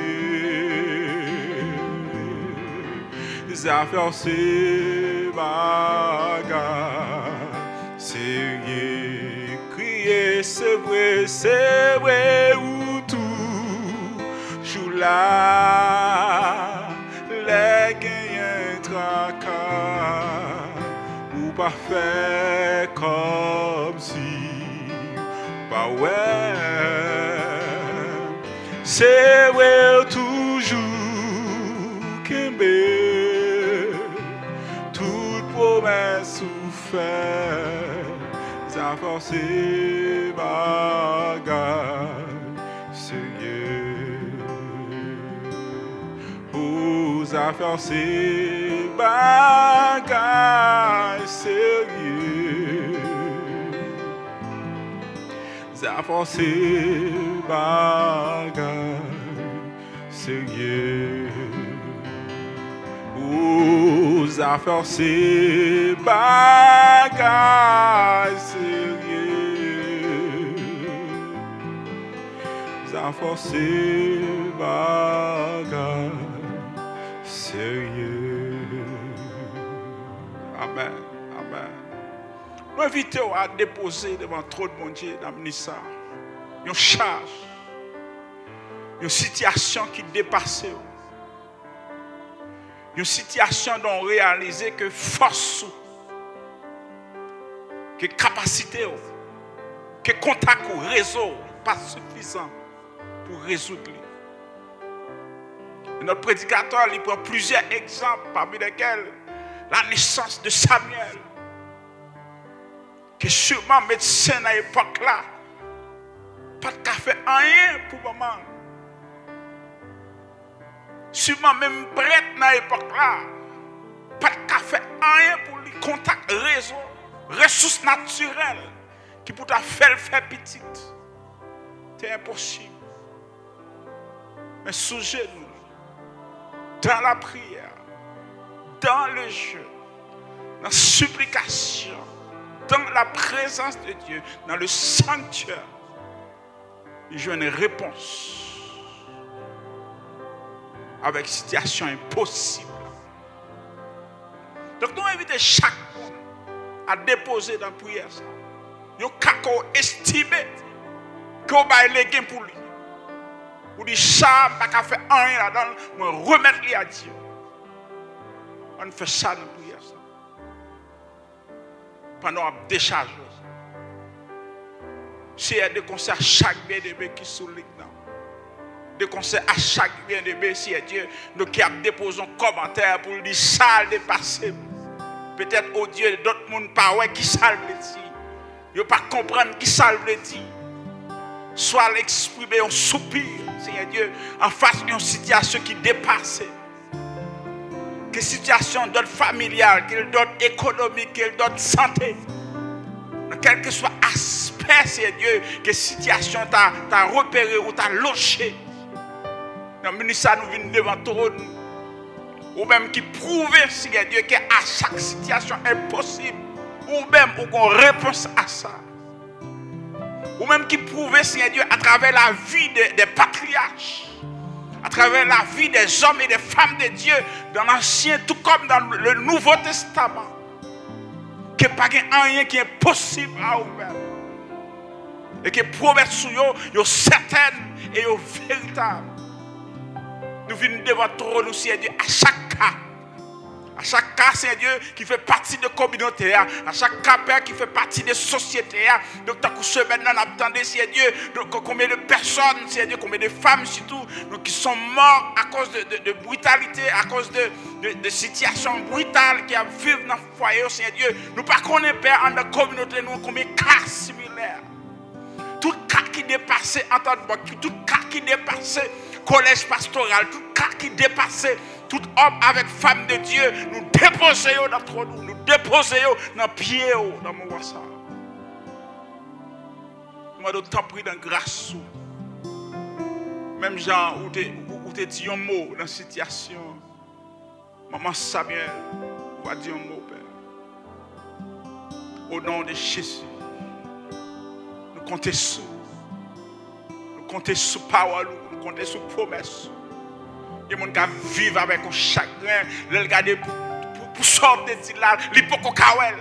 Ça forcé bagaille sérieux. Crier c'est vrai ou tout. Là, les gagnants tracas ou pas fait comme si pas ouais. C'est vrai toujours qu'un toute promesse ou fait, ça forcé bagarre sérieux. Ça forcé bagaille sérieux. Ça forcé bagaille sérieux. Oh, ça forcé bagaille sérieux. Ça forcé bagaille sérieux. Amen. Amen. Nous invitons à déposer devant trop de mon Dieu dans le ministère une charge, une situation qui dépasse, une situation dont on réalise que force, que capacité, que contact ou réseau pas suffisant pour résoudre. Notre prédicateur il prend plusieurs exemples, parmi lesquels la naissance de Samuel, que sûrement médecin à l'époque là, pas de fait rien pour maman. Sûrement même prêtre à l'époque là, pas de fait rien pour lui contact réseau, ressources naturelles qui pour ta faire petite. C'est impossible. Mais sous genoux, dans la prière, dans le jeu, dans la supplication, dans la présence de Dieu, dans le sanctuaire, il joue une réponse avec situation impossible. Donc nous invitons chaque monde à déposer dans la prière ça. Nous avons estimé qu'on va les gains pour lui. Ou dit ça, je ne peux pas faire rien là-dedans, je remettre les à Dieu. On fait ça dans la prière. Pendant qu'on décharge. Si il y a des concerts, chaque bien-aimé qui sont là. Des concerts à chaque bien-aimé, si Dieu nous qui a déposé un commentaire pour dire ça le dépassé. Peut-être au Dieu d'autres monde pas ouais qui ça veut dire. Yo pas comprendre qui ça veut dire. Soit l'exprimer un soupir, Seigneur Dieu, en face d'une situation qui dépasse. Que situation d'autre familiale, quelle d'autre économique, quelle d'autre santé. Quel que soit aspect, Seigneur Dieu, que situation t'a repéré ou t'a logé. Dans le ministère, nous venons devant toi. Ou même qui prouve, Seigneur Dieu, qu'à chaque situation impossible, ou même qu'on réponse à ça. Ou même qui prouve, Seigneur Dieu, à travers la vie des patriarches, à travers la vie des hommes et des femmes de Dieu, dans l'Ancien, tout comme dans le Nouveau Testament, qu'il n'y a pas rien qui est possible à vous-même. Et que les promesses sont certaines et véritables. Nous venons devant toi, nous, Seigneur Dieu, à chaque cas. À chaque cas, Seigneur Dieu, qui fait partie de la communauté, à chaque cas, Père, qui fait partie de la société. Donc, tant que semaine, on attendait, Seigneur Dieu, combien de personnes, Seigneur Dieu, combien de femmes surtout, qui sont mortes à cause de brutalité, à cause de situations brutales qui vivent dans le foyer, Seigneur Dieu. Nous ne connaissons pas, Père, dans la communauté, nous, combien de cas similaires. Tout cas qui dépassait, entendez-moi, tout cas qui dépassait collège pastoral, tout cas qui dépassait, tout homme avec femme de Dieu, nous déposons dans notre nous, nous déposons dans le pied, dans mon wassa. Nous avons tant pris dans grâce. Même Jean, où tu dis un mot dans la situation, maman Samuel, on va dire un mot, Père. Au nom de Jésus, nous comptons sur. Nous comptons sur parole. Compter sur promesse. Il y a des gens qui vivent avec un chagrin, ils regardent pour sortir de là, ils ne peuvent pas.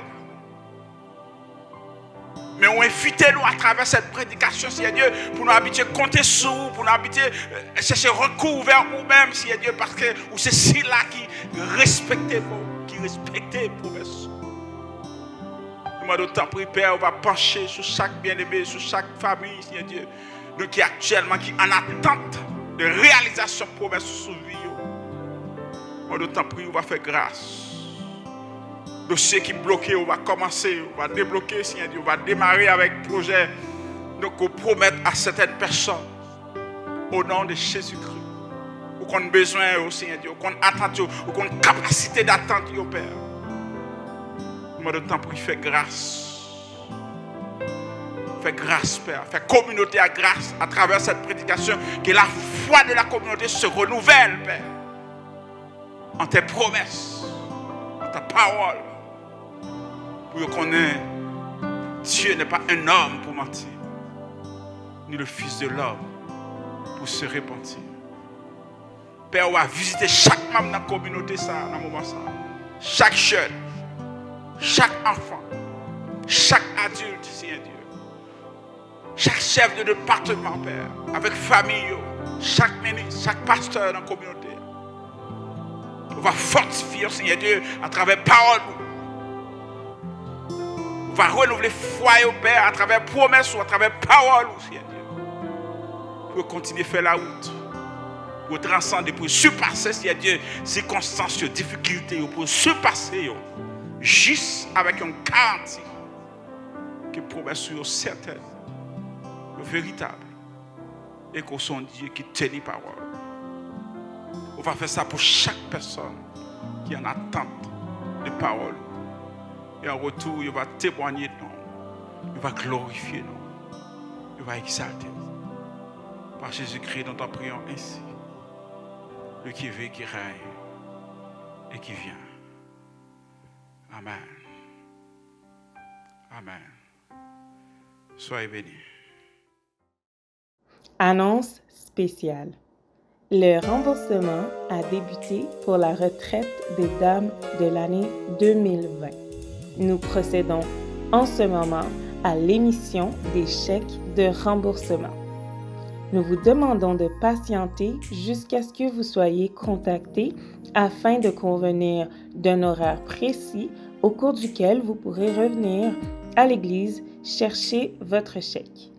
Mais on invite nous à travers cette prédication, Seigneur Dieu, pour nous habituer à compter sur vous, pour nous habituer à chercher recours vers vous-même, Seigneur Dieu, parce que c'est ceux-là qui respectent les promesses. Nous m'avons d'autant pris, Père, on va pencher sur chaque bien-aimé, sur chaque famille, Seigneur Dieu. Nous qui actuellement qui en attente de réalisation de promesses sur vie. On d'autant pris, on va faire grâce. Dossier qui est bloqué, on va commencer, on va débloquer, Seigneur Dieu, on va démarrer avec le projet. Donc on promet à certaines personnes, au nom de Jésus-Christ, qu'on a besoin, Seigneur Dieu, qu'on a attente, qu'on a une capacité d'attente, Père. Nous d'autant pris, faire grâce. Fais grâce, Père. Fais communauté à grâce à travers cette prédication. Que la foi de la communauté se renouvelle, Père. En tes promesses, en ta parole. Pour qu'on ait Dieu n'est pas un homme pour mentir, ni le Fils de l'homme pour se repentir. Père, on va visiter chaque membre de la communauté, ça, dans le moment ça. Chaque jeune, chaque enfant, chaque adulte, Seigneur Dieu. Chaque chef de département, Père, avec famille, chaque ministre, chaque pasteur dans la communauté. On va fortifier, Seigneur Dieu, à travers parole. On va renouveler foi au Père à travers promesses ou à travers parole, Seigneur Dieu. Pour continuer à faire la route. Pour transcender, pour surpasser, Seigneur Dieu, circonstances, difficultés, pour surpasser, juste avec une garantie que promesse sur certaines. Véritable et qu'on soit Dieu qui tient parole. On va faire ça pour chaque personne qui en attente de parole. Et en retour, il va témoigner de nous. Il va glorifier nous. Il va exalter nous. Par Jésus-Christ, nous t'en prions ainsi. Le qui vit, qui règne et qui vient. Amen. Amen. Soyez bénis. Annonce spéciale. Le remboursement a débuté pour la retraite des dames de l'année 2020. Nous procédons en ce moment à l'émission des chèques de remboursement. Nous vous demandons de patienter jusqu'à ce que vous soyez contactés afin de convenir d'un horaire précis au cours duquel vous pourrez revenir à l'Église chercher votre chèque.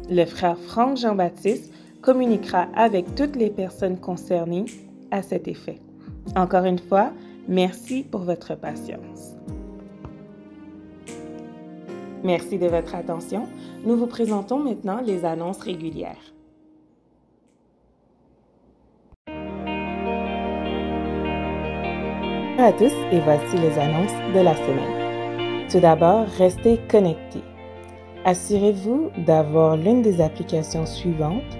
Le frère Franck Jean-Baptiste communiquera avec toutes les personnes concernées à cet effet. Encore une fois, merci pour votre patience. Merci de votre attention. Nous vous présentons maintenant les annonces régulières. Bonjour à tous et voici les annonces de la semaine. Tout d'abord, restez connectés. Assurez-vous d'avoir l'une des applications suivantes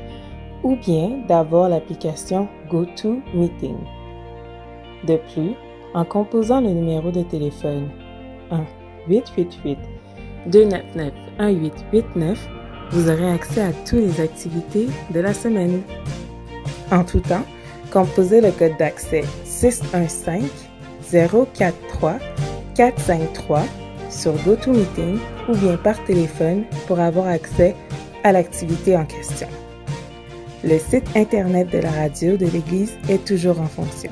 ou bien d'avoir l'application GoToMeeting. De plus, en composant le numéro de téléphone 1-888-299-1889, vous aurez accès à toutes les activités de la semaine. En tout temps, composez le code d'accès 615-043-453 sur GoToMeeting ou bien par téléphone pour avoir accès à l'activité en question. Le site Internet de la radio de l'Église est toujours en fonction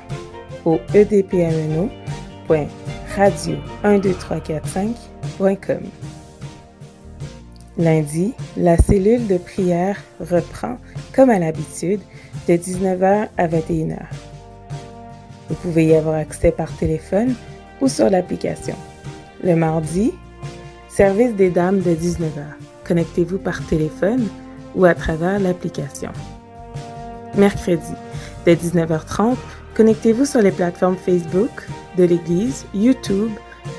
au edpmno.radio12345.com. Lundi, la cellule de prière reprend, comme à l'habitude, de 19h à 21h. Vous pouvez y avoir accès par téléphone ou sur l'application. Le mardi, service des dames de 19h. Connectez-vous par téléphone ou à travers l'application. Mercredi, dès 19h30, connectez-vous sur les plateformes Facebook de l'Église, YouTube,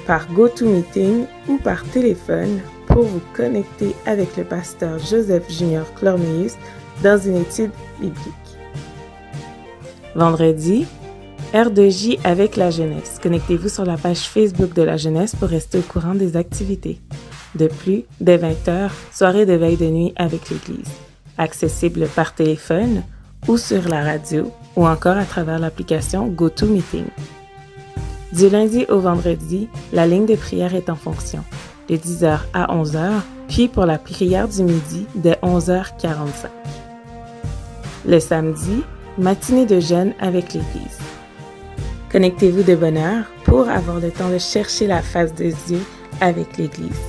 par GoToMeeting ou par téléphone pour vous connecter avec le pasteur Joseph Junior Clormeus dans une étude biblique. Vendredi, R2J avec la jeunesse. Connectez-vous sur la page Facebook de la jeunesse pour rester au courant des activités. De plus, dès 20h, soirée de veille de nuit avec l'Église. Accessible par téléphone ou sur la radio ou encore à travers l'application GoToMeeting. Du lundi au vendredi, la ligne de prière est en fonction, de 10h à 11h, puis pour la prière du midi, dès 11h45. Le samedi, matinée de jeûne avec l'Église. Connectez-vous de bonne heure pour avoir le temps de chercher la face de Dieu avec l'Église.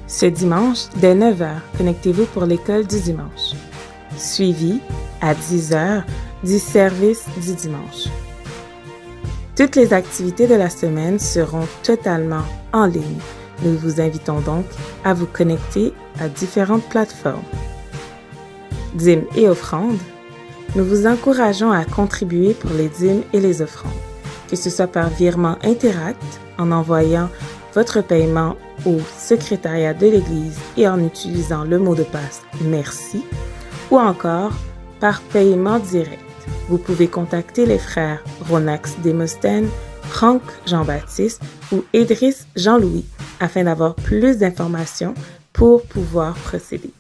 Ce dimanche, dès 9h, connectez-vous pour l'école du dimanche. Suivi, à 10h, du service du dimanche. Toutes les activités de la semaine seront totalement en ligne. Nous vous invitons donc à vous connecter à différentes plateformes. Dîmes et offrandes. Nous vous encourageons à contribuer pour les dîmes et les offrandes, que ce soit par virement Interact, en envoyant votre paiement au secrétariat de l'Église et en utilisant le mot de passe « Merci » ou encore par paiement direct. Vous pouvez contacter les frères Ronax Demosthène, Franck Jean-Baptiste ou Idriss Jean-Louis afin d'avoir plus d'informations pour pouvoir procéder.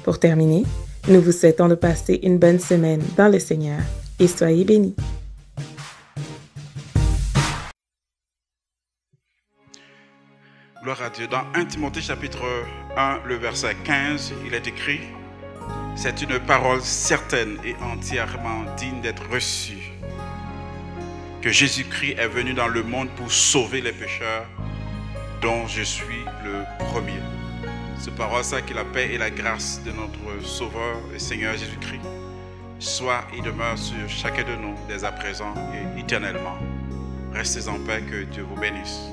Pour terminer, nous vous souhaitons de passer une bonne semaine dans le Seigneur et soyez bénis. Gloire à Dieu. Dans 1 Timothée chapitre 1, le verset 15, il est écrit: c'est une parole certaine et entièrement digne d'être reçue, que Jésus-Christ est venu dans le monde pour sauver les pécheurs, dont je suis le premier. Cette parole, c'est que la paix et la grâce de notre Sauveur et Seigneur Jésus-Christ soient et demeurent sur chacun de nous, dès à présent et éternellement. Restez en paix, que Dieu vous bénisse.